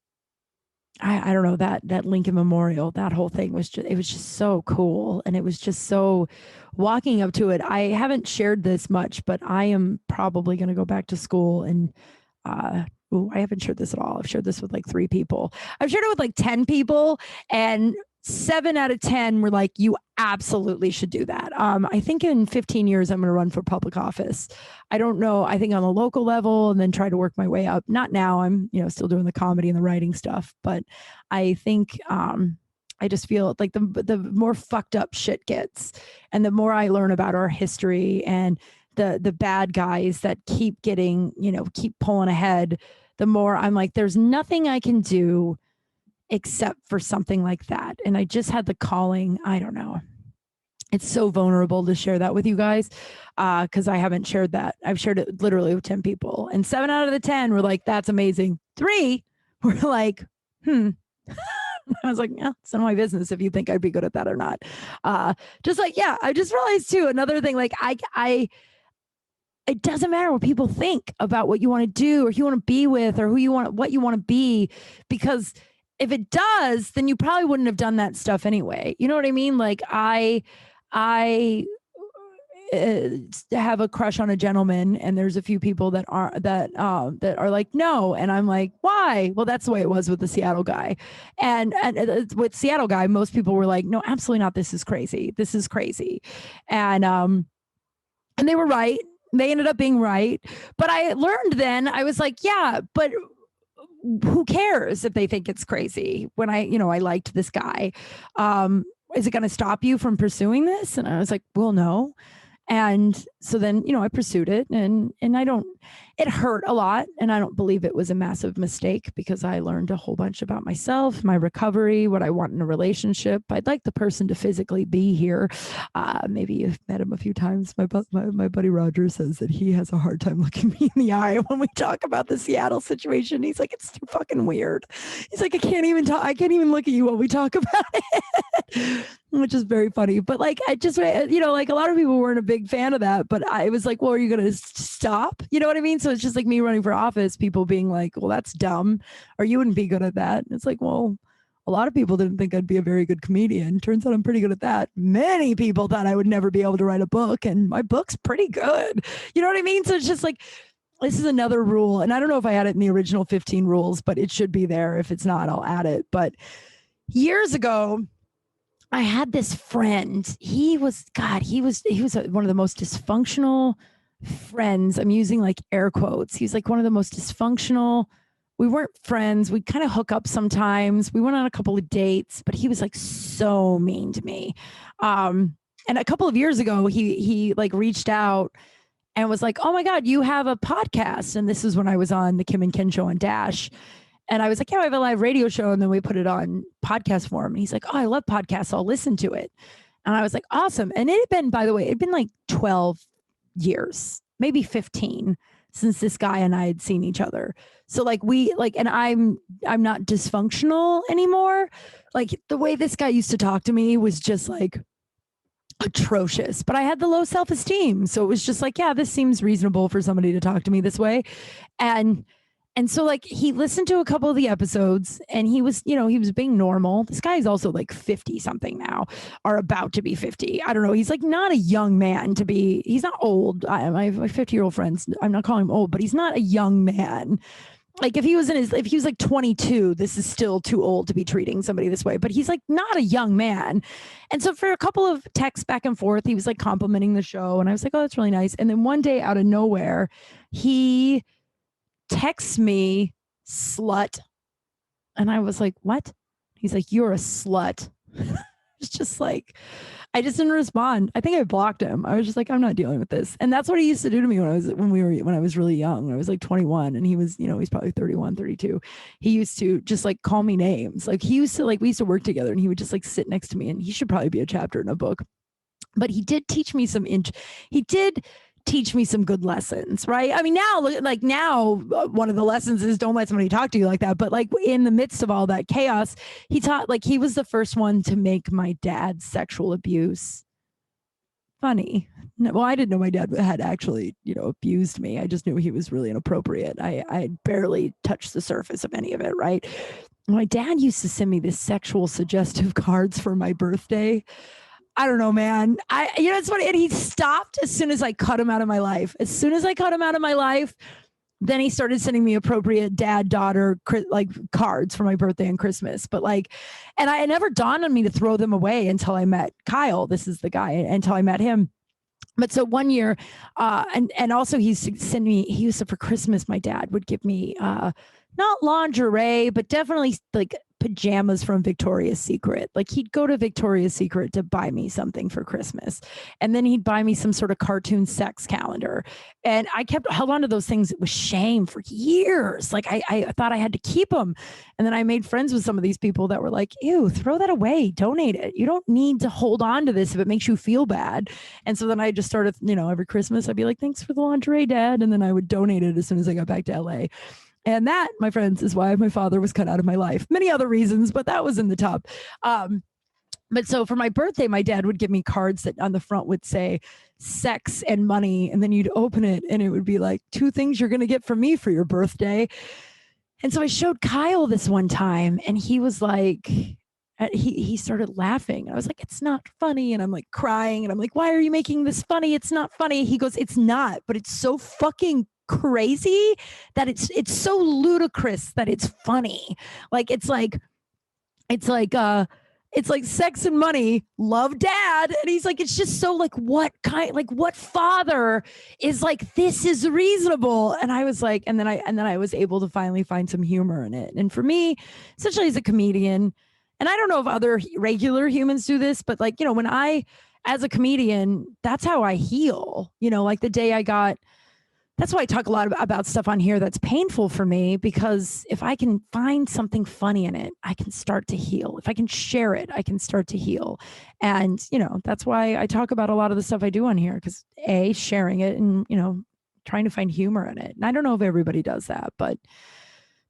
I don't know, that Lincoln Memorial, that whole thing was just so cool. And it was just so, walking up to it. I haven't shared this much, but I am probably going to go back to school and, I haven't shared this at all. I've shared this with like 3 people. I've shared it with like 10 people, and 7 out of 10 were like, you absolutely should do that. I think in 15 years, I'm going to run for public office. I don't know. I think on a local level, and then try to work my way up. Not now. I'm, still doing the comedy and the writing stuff, but I think, I just feel like the more fucked up shit gets, and the more I learn about our history and the bad guys that keep getting, keep pulling ahead, the more I'm like, there's nothing I can do except for something like that. And I just had the calling. I don't know. It's so vulnerable to share that with you guys, because I haven't shared that. I've shared it literally with 10 people, and 7 out of the 10 were like, that's amazing. 3 were like, I was like, yeah, it's none of my business if you think I'd be good at that or not. Just like, yeah, I just realized too, another thing, like it doesn't matter what people think about what you want to do, or who you want to be with, or what you want to be, because if it does, then you probably wouldn't have done that stuff anyway. You know what I mean? Like I have a crush on a gentleman, and there's a few people that are like, no. And I'm like, why? Well, that's the way it was with the Seattle guy. And with Seattle guy, most people were like, no, absolutely not. This is crazy. This is crazy. And they were right. They ended up being right. But I learned then, I was like, yeah, but who cares if they think it's crazy? When I liked this guy, is it going to stop you from pursuing this? And I was like, well, no. And so then, I pursued it, and it hurt a lot. And I don't believe it was a massive mistake, because I learned a whole bunch about myself, my recovery, what I want in a relationship. I'd like the person to physically be here. Maybe you've met him a few times. My buddy Roger says that he has a hard time looking me in the eye when we talk about the Seattle situation. He's like, it's too fucking weird. He's like, I can't even look at you while we talk about it. Which is very funny. But like, I just, like a lot of people weren't a big fan of that, but I was like, well, are you going to stop? You know what I mean? So it's just like me running for office, people being like, well, that's dumb, or you wouldn't be good at that. And it's like, well, a lot of people didn't think I'd be a very good comedian. Turns out I'm pretty good at that. Many people thought I would never be able to write a book, and my book's pretty good. You know what I mean? So it's just like, this is another rule. And I don't know if I had it in the original 15 rules, but it should be there. If it's not, I'll add it. But years ago, I had this friend. He was one of the most dysfunctional friends. I'm using like air quotes. He's like one of the most dysfunctional. We weren't friends. We'd kind of hook up sometimes. We went on a couple of dates, but he was like so mean to me. And a couple of years ago, he like reached out and was like, oh my God, you have a podcast. And this is when I was on the Kim and Ken show on Dash. And I was like, yeah, I have a live radio show. And then we put it on podcast form. And he's like, oh, I love podcasts. I'll listen to it. And I was like, awesome. And it had been, by the way, it'd been like 12 years, maybe 15 since this guy and I had seen each other. So like and I'm not dysfunctional anymore. Like the way this guy used to talk to me was just like, atrocious, but I had the low self-esteem. So it was just like, yeah, this seems reasonable for somebody to talk to me this way. And and so like he listened to a couple of the episodes and he was, he was being normal. This guy is also like 50 something now, or about to be 50. I don't know. He's like not a young man to be, he's not old. My 50-year-old friends, I'm not calling him old, but he's not a young man. Like if he was like 22, this is still too old to be treating somebody this way, but he's like not a young man. And so for a couple of texts back and forth, he was like complimenting the show. And I was like, oh, that's really nice. And then one day out of nowhere, he texts me slut. And I was like, what? He's like, you're a slut. It's just like, I just didn't respond. I think I blocked him. I was just like, I'm not dealing with this. And that's what he used to do to me when I was really young. When I was like 21 and he was, he's probably 31, 32. He used to just like call me names. Like we used to work together and he would just like sit next to me, and he should probably be a chapter in a book. But he did teach me some good lessons, right? I mean, now, one of the lessons is don't let somebody talk to you like that. But like in the midst of all that chaos, he taught, like he was the first one to make my dad's sexual abuse funny. Well, I didn't know my dad had actually, abused me. I just knew he was really inappropriate. I barely touched the surface of any of it, right? My dad used to send me this sexual suggestive cards for my birthday. I don't know, man. It's funny. And he stopped as soon as I cut him out of my life. As soon as I cut him out of my life, then he started sending me appropriate dad-daughter like cards for my birthday and Christmas. But like, and it never dawned on me to throw them away until I met Kyle. This is the guy, until I met him. But so one year, and also he used to, for Christmas, my dad would give me not lingerie, but definitely like pajamas from Victoria's Secret. Like he'd go to Victoria's Secret to buy me something for Christmas. And then he'd buy me some sort of cartoon sex calendar. And I held on to those things with shame for years. Like I thought I had to keep them. And then I made friends with some of these people that were like, ew, throw that away, donate it. You don't need to hold on to this if it makes you feel bad. And so then I just started, every Christmas, I'd be like, thanks for the lingerie, Dad. And then I would donate it as soon as I got back to LA. And that, my friends, is why my father was cut out of my life. Many other reasons, but that was in the top. But so for my birthday, my dad would give me cards that on the front would say sex and money. And then you'd open it and it would be like 2 things you're going to get from me for your birthday. And so I showed Kyle this one time and he was like, he started laughing. And I was like, it's not funny. And I'm like crying. And I'm like, why are you making this funny? It's not funny. He goes, it's not, but it's so fucking crazy that it's so ludicrous that it's funny. Like it's like sex and money, love dad. And he's like, it's just so like what father is like, this is reasonable. And I was like, and then I was able to finally find some humor in it. And for me, essentially as a comedian, and I don't know if other regular humans do this, but like, when as a comedian, that's how I heal, like the day that's why I talk a lot about stuff on here that's painful for me, because if I can find something funny in it, I can start to heal. If I can share it, I can start to heal. And, that's why I talk about a lot of the stuff I do on here, because sharing it and, trying to find humor in it. And I don't know if everybody does that, but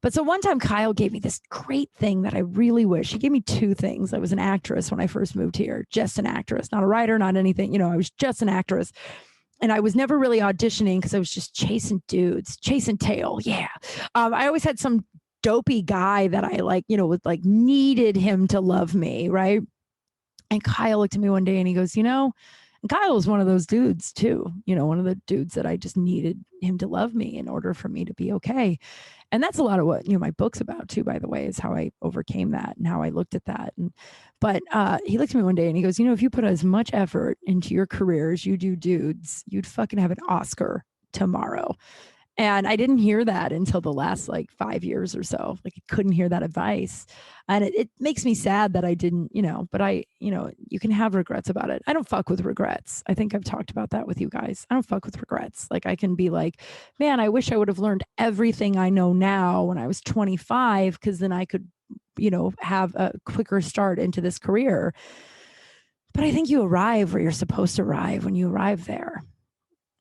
so one time Kyle gave me this great thing that I really wish. He gave me 2 things. I was an actress when I first moved here, just an actress, not a writer, not anything. I was just an actress. And I was never really auditioning because I was just chasing dudes, chasing tail. Yeah. I always had some dopey guy that I needed him to love me. Right. And Kyle looked at me one day and he goes, and Kyle was one of those dudes too, one of the dudes that I just needed him to love me in order for me to be okay. And that's a lot of what, my book's about too, by the way, is how I overcame that and how I looked at that. But he looked at me one day and he goes, if you put as much effort into your career as you do dudes, you'd fucking have an Oscar tomorrow. And I didn't hear that until the last 5 years or so. I couldn't hear that advice. And it makes me sad that I didn't, but you can have regrets about it. I don't fuck with regrets. I think I've talked about that with you guys. I don't fuck with regrets. I can be like, man, I wish I would have learned everything I know now when I was 25, because then I could, have a quicker start into this career. But I think you arrive where you're supposed to arrive when you arrive there.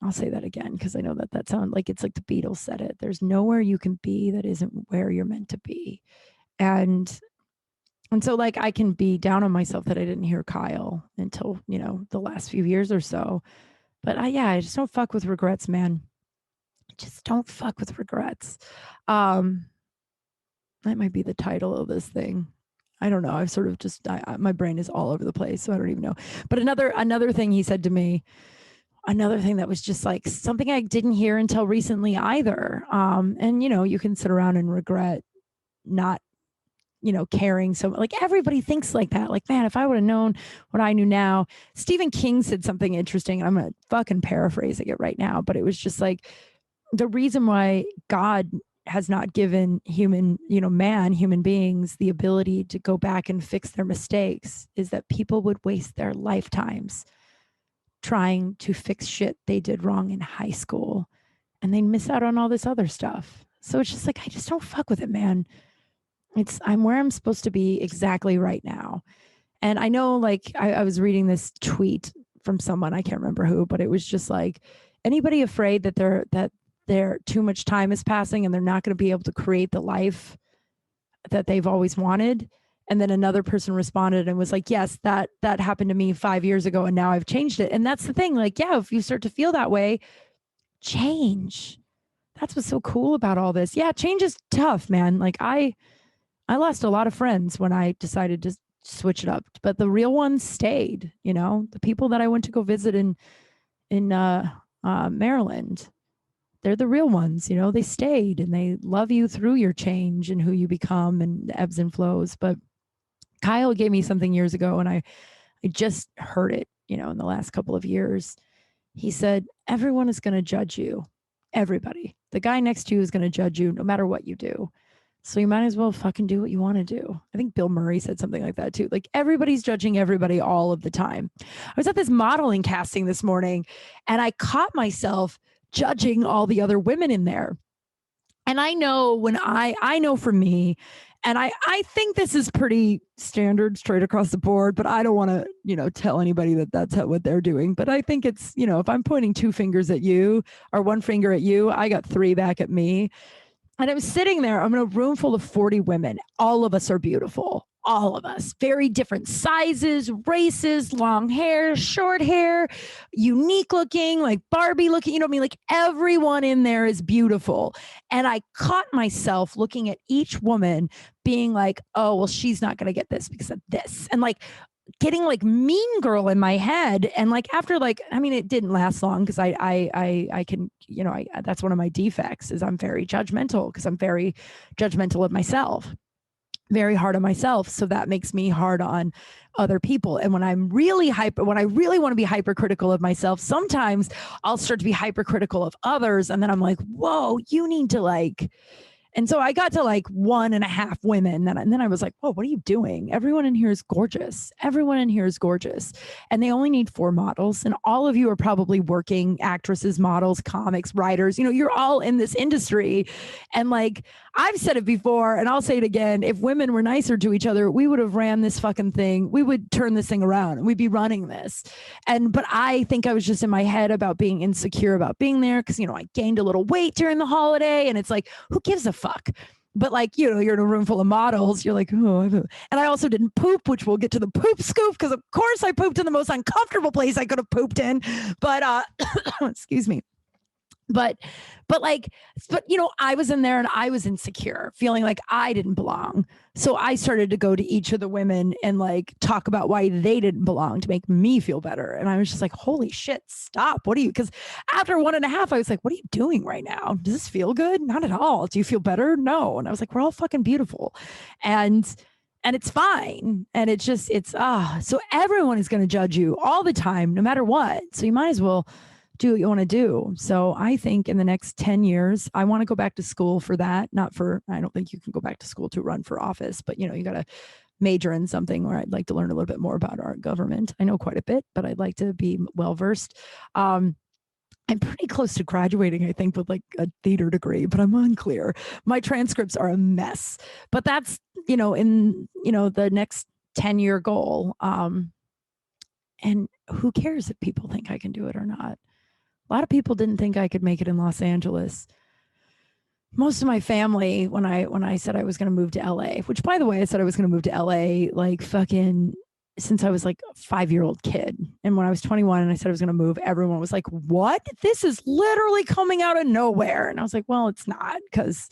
I'll say that again, because I know that sounds like it's like the Beatles said it. There's nowhere you can be that isn't where you're meant to be. And And so like I can be down on myself that I didn't hear Kyle until, you know, the last few years or so. But I just don't fuck with regrets, man. Just don't fuck with regrets. Um, that might be the title of this thing. I don't know. I've sort of just my brain is all over the place, so I don't even know. But another thing he said to me, another thing that was just like something I didn't hear until recently either. And you know, you can sit around and regret not, you know, caring so like everybody thinks like that. Like, man, if I would have known what I knew now. Stephen King said something interesting. I'm gonna fucking paraphrasing it right now, but it was just like the reason why God has not given human, you know, human beings, the ability to go back and fix their mistakes is that people would waste their lifetimes trying to fix shit they did wrong in high school and they miss out on all this other stuff. So it's just like, I just don't fuck with it, man. I'm where I'm supposed to be exactly right now. And I know, like, I was reading this tweet from someone, I can't remember who, but it was just like, anybody afraid that they're too much time is passing and they're not going to be able to create the life that they've always wanted. And then another person responded and was like, yes, that happened to me 5 years ago and now I've changed it. And that's the thing. Like, yeah, if you start to feel that way, change. That's what's so cool about all this. Yeah, change is tough, man. Like I lost a lot of friends when I decided to switch it up, but the real ones stayed. You know, the people that I went to go visit in Maryland, they're the real ones. You know, they stayed and they love you through your change and who you become and the ebbs and flows. But Kyle gave me something years ago, and I just heard it. You know, in the last couple of years, he said, "Everyone is going to judge you. Everybody. The guy next to you is going to judge you, no matter what you do." So you might as well fucking do what you want to do. I think Bill Murray said something like that too. Like everybody's judging everybody all of the time. I was at this modeling casting this morning and I caught myself judging all the other women in there. And I know when I know for me, and I think this is pretty standard straight across the board, but I don't want to, you know, tell anybody that that's what they're doing. But I think it's, you know, if I'm pointing two fingers at you or one finger at you, I got three back at me. And I was sitting there, I'm in a room full of 40 women. All of us are beautiful. All of us, very different sizes, races, long hair, short hair, unique looking, like Barbie looking, you know what I mean? Like everyone in there is beautiful. And I caught myself looking at each woman being like, oh, well, she's not going to get this because of this. And like, getting like mean girl in my head. And like after like, I mean, it didn't last long because I can, you know, that's one of my defects is I'm very judgmental because I'm very judgmental of myself, very hard on myself. So that makes me hard on other people. And when I'm really when I really want to be hypercritical of myself, sometimes I'll start to be hypercritical of others. And then I'm like, whoa, you need to like, and so I got to like 1.5 women. And then I was like, whoa, what are you doing? Everyone in here is gorgeous. Everyone in here is gorgeous. And they only need 4 models. And all of you are probably working actresses, models, comics, writers. You know, you're all in this industry. And like, I've said it before and I'll say it again. If women were nicer to each other, we would have ran this fucking thing. We would turn this thing around and we'd be running this. But I think I was just in my head about being insecure about being there because, you know, I gained a little weight during the holiday and it's like, who gives a fuck? But like, you know, you're in a room full of models. You're like, oh, and I also didn't poop, which we'll get to the poop scoop because of course I pooped in the most uncomfortable place I could have pooped in. But excuse me. But you know, I was in there and I was insecure, feeling like I didn't belong. So I started to go to each of the women and like talk about why they didn't belong to make me feel better. And I was just like, holy shit, stop. What are you? Because after 1.5, I was like, what are you doing right now? Does this feel good? Not at all. Do you feel better? No. And I was like, we're all fucking beautiful. And it's fine. And it's just, so everyone is going to judge you all the time, no matter what. So you might as well do what you want to do. So I think in the next 10 years, I want to go back to school for that. I don't think you can go back to school to run for office, but you know, you got to major in something where I'd like to learn a little bit more about our government. I know quite a bit, but I'd like to be well-versed. I'm pretty close to graduating, I think, with like a theater degree, but I'm unclear. My transcripts are a mess, but that's, you know, in, you know, the next 10-year goal. And who cares if people think I can do it or not? A lot of people didn't think I could make it in Los Angeles. most of my family, when I said I was going to move to LA, which by the way, I said I was going to move to LA like fucking since I was like a 5-year-old kid. And when I was 21 and I said I was going to move, everyone was like, what? This is literally coming out of nowhere. And I was like, well, it's not, because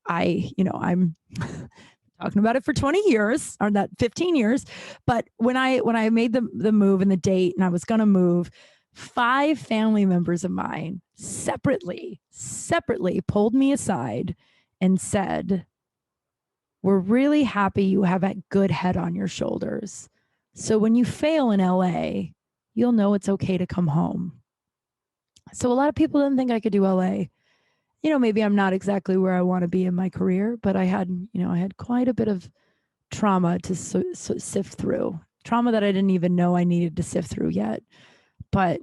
I'm talking about it for 20 years or that 15 years. But when I made the move and the date and I was going to move, 5 family members of mine separately pulled me aside and said, we're really happy you have a good head on your shoulders. So when you fail in LA, you'll know it's okay to come home. So a lot of people didn't think I could do LA. Maybe I'm not exactly where I want to be in my career, but I had quite a bit of trauma to sift through. Trauma that I didn't even know I needed to sift through yet. But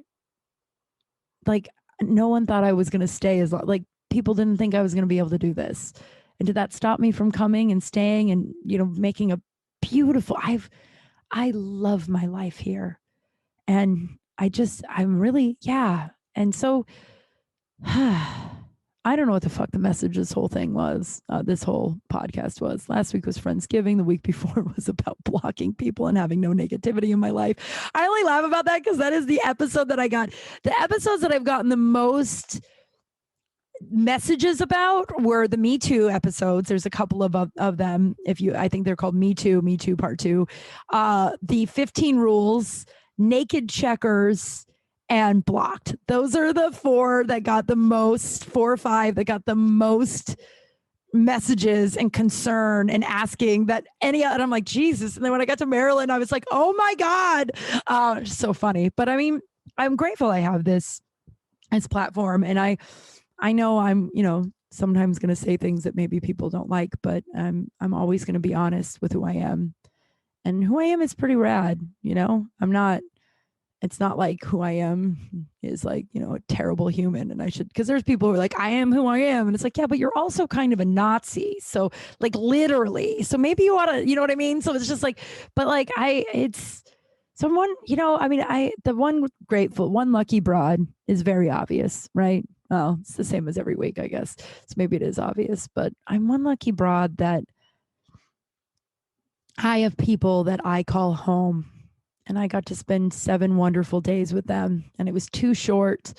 like, no one thought I was going to stay as long. Like, people didn't think I was going to be able to do this. And did that stop me from coming and staying and, making a beautiful, I love my life here. And I'm really, yeah. And so, I don't know what the fuck the message this whole thing was. This whole podcast was. Last week was Friendsgiving. The week before was about blocking people and having no negativity in my life. I only laugh about that because that is the episode that I got. The episodes that I've gotten the most messages about were the Me Too episodes. There's a couple of them. I think they're called Me Too Part 2. The 15 Rules, Naked Checkers, and Blocked. Those are the 4 that got the most, 4 or 5 that got the most messages and concern and asking that and I'm like, Jesus. And then when I got to Maryland, I was like, oh my God. So funny. But I mean, I'm grateful I have this as platform. And I know I'm, sometimes going to say things that maybe people don't like, but I'm always going to be honest with who I am. And who I am is pretty rad. It's not like who I am is like, a terrible human. And because there's people who are like, I am who I am. And it's like, yeah, but you're also kind of a Nazi. So like literally, so maybe you ought to, you know what I mean? So it's just like, but like, it's someone, the one lucky broad is very obvious, right? Well, it's the same as every week, I guess. So maybe it is obvious, but I'm one lucky broad that I have people that I call home. And I got to spend 7 wonderful days with them. And it was too short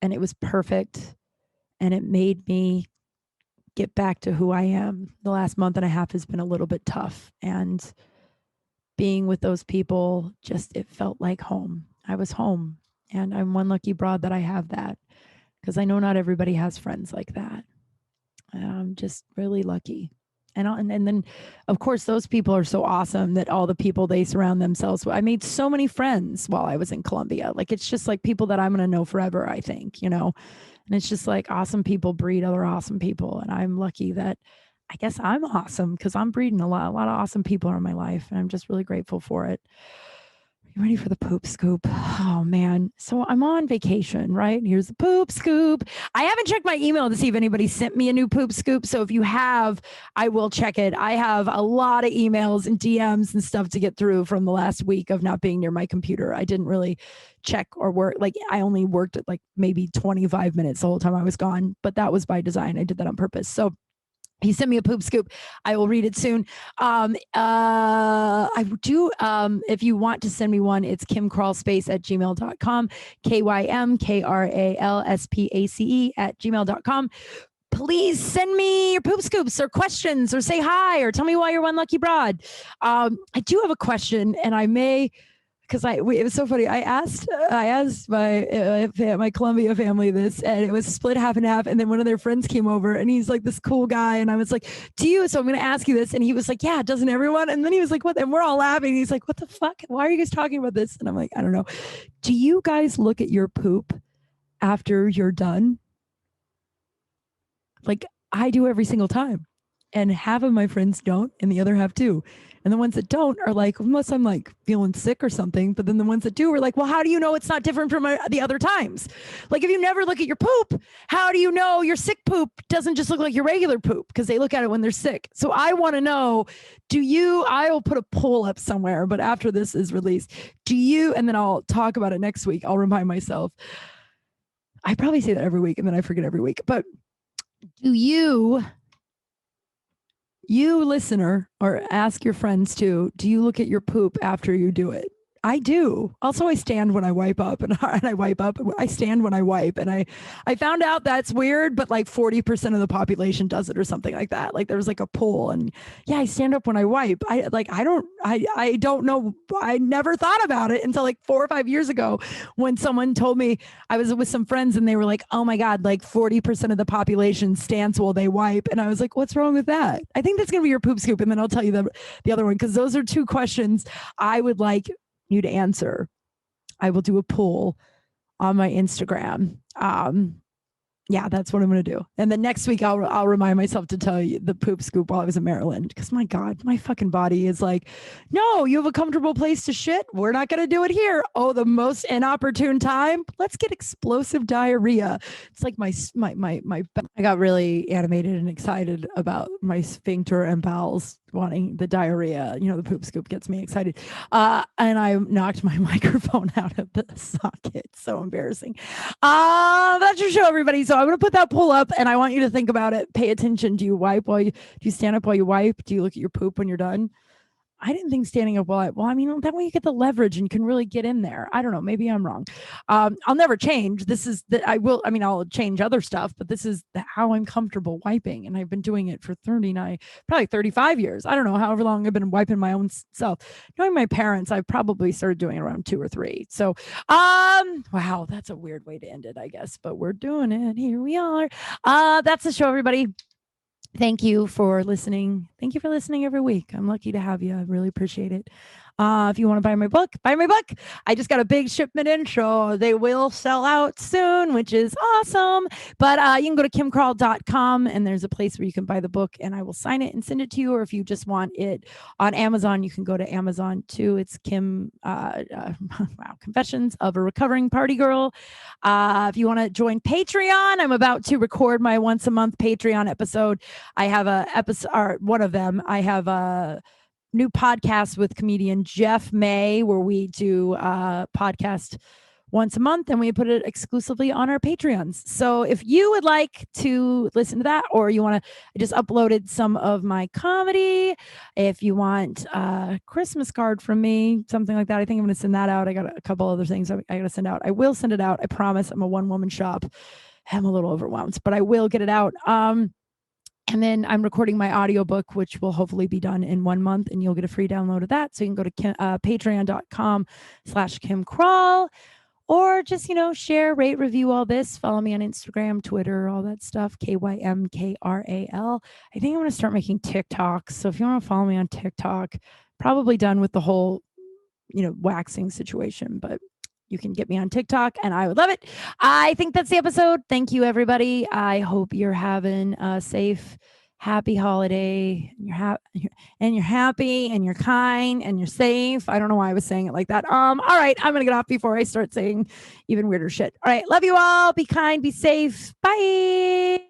and it was perfect. And it made me get back to who I am. The last month and a half has been a little bit tough. And being with those people, it felt like home. I was home. And I'm one lucky broad that I have that. Because I know not everybody has friends like that. I'm just really lucky. And then, of course, those people are so awesome that all the people they surround themselves with. I made so many friends while I was in Colombia. Like, it's just like people that I'm going to know forever, I think, And it's just like awesome people breed other awesome people. And I'm lucky that I guess I'm awesome because I'm breeding a lot of awesome people in my life. And I'm just really grateful for it. You ready for the poop scoop? Oh, man. So I'm on vacation, right? Here's the poop scoop. I haven't checked my email to see if anybody sent me a new poop scoop. So if you have, I will check it. I have a lot of emails and DMs and stuff to get through from the last week of not being near my computer. I didn't really check or work. Like, I only worked at like maybe 25 minutes the whole time I was gone, but that was by design. I did that on purpose. So he sent me a poop scoop. I will read it soon. I do. If you want to send me one, it's kimkralspace@gmail.com. KYMKRALSPACE@gmail.com. Please send me your poop scoops or questions or say hi or tell me why you're one lucky broad. I do have a question, and I may. Because it was so funny. I asked my Columbia family this, and it was split half and half. And then one of their friends came over, and he's like this cool guy, and I was like, "Do you?" So I'm going to ask you this, and he was like, "Yeah, doesn't everyone?" And then he was like, "What?" And we're all laughing. He's like, "What the fuck? Why are you guys talking about this?" And I'm like, "I don't know. Do you guys look at your poop after you're done?" Like, I do every single time. And half of my friends don't, and the other half do. And the ones that don't are like, unless I'm like feeling sick or something. But then the ones that do are like, well, how do you know it's not different from the other times? Like, if you never look at your poop, how do you know your sick poop doesn't just look like your regular poop? Because they look at it when they're sick. So I want to know, I will put a poll up somewhere, but after this is released, and then I'll talk about it next week. I'll remind myself. I probably say that every week and then I forget every week. But Do you listener, or ask your friends too, do you look at your poop after you do it? I do. Also, I stand when I wipe up and I wipe up. I stand when I wipe. And I found out that's weird, but like 40% of the population does it or something like that. Like there was like a poll and yeah, I stand up when I wipe. I don't know. I never thought about it until like 4 or 5 years ago when someone told me. I was with some friends and they were like, oh my God, like 40% of the population stands while they wipe. And I was like, what's wrong with that? I think that's going to be your poop scoop. And then I'll tell you the other one, because those are two questions I would like you to answer. I will do a poll on my Instagram. Yeah, that's what I'm going to do. And then next week, I'll remind myself to tell you the poop scoop while I was in Maryland. Because my God, my fucking body is like, no, you have a comfortable place to shit. We're not going to do it here. Oh, the most inopportune time. Let's get explosive diarrhea. It's like my. I got really animated and excited about my sphincter and bowels wanting the diarrhea. You know, the poop scoop gets me excited. And I knocked my microphone out of the socket. So embarrassing. That's your show, everybody. So I'm going to put that poll up and I want you to think about it. Pay attention. Do you stand up while you wipe? Do you look at your poop when you're done? I didn't think standing up well, I mean, that way you get the leverage and you can really get in there. I don't know. Maybe I'm wrong. I'll never change. This is that I'll change other stuff, but this is how I'm comfortable wiping. And I've been doing it for 39, probably 35 years. I don't know, however long I've been wiping my own self. Knowing my parents, I've probably started doing it around 2 or 3. So, wow, that's a weird way to end it, I guess, but we're doing it. Here we are. That's the show, everybody. Thank you for listening. Thank you for listening every week. I'm lucky to have you. I really appreciate it. If you want to buy my book, buy my book. I just got a big shipment in, so they will sell out soon, which is awesome. But you can go to kimkral.com and there's a place where you can buy the book and I will sign it and send it to you. Or if you just want it on Amazon, you can go to Amazon too. It's Confessions of a Recovering Party Girl. If you want to join Patreon, I'm about to record my once a month Patreon episode. I have one of them. I have a new podcast with comedian Jeff May, where we do podcast once a month and we put it exclusively on our Patreons. So if you would like to listen to that, or you want to, I just uploaded some of my comedy. If you want a Christmas card from me, something like that, I think I'm going to send that out. I got a couple other things I got to send out. I will send it out. I promise. I'm a one-woman shop. I'm a little overwhelmed, but I will get it out. And then I'm recording my audiobook, which will hopefully be done in 1 month, and you'll get a free download of that. So you can go to patreon.com/KimKral, or just, share, rate, review all this. Follow me on Instagram, Twitter, all that stuff. KYMKRAL. I think I'm going to start making TikToks. So if you want to follow me on TikTok, probably done with the whole, waxing situation, but you can get me on TikTok and I would love it. I think that's the episode. Thank you, everybody. I hope you're having a safe, happy holiday. You're happy and you're kind and you're safe. I don't know why I was saying it like that. All right. I'm going to get off before I start saying even weirder shit. All right. Love you all. Be kind. Be safe. Bye.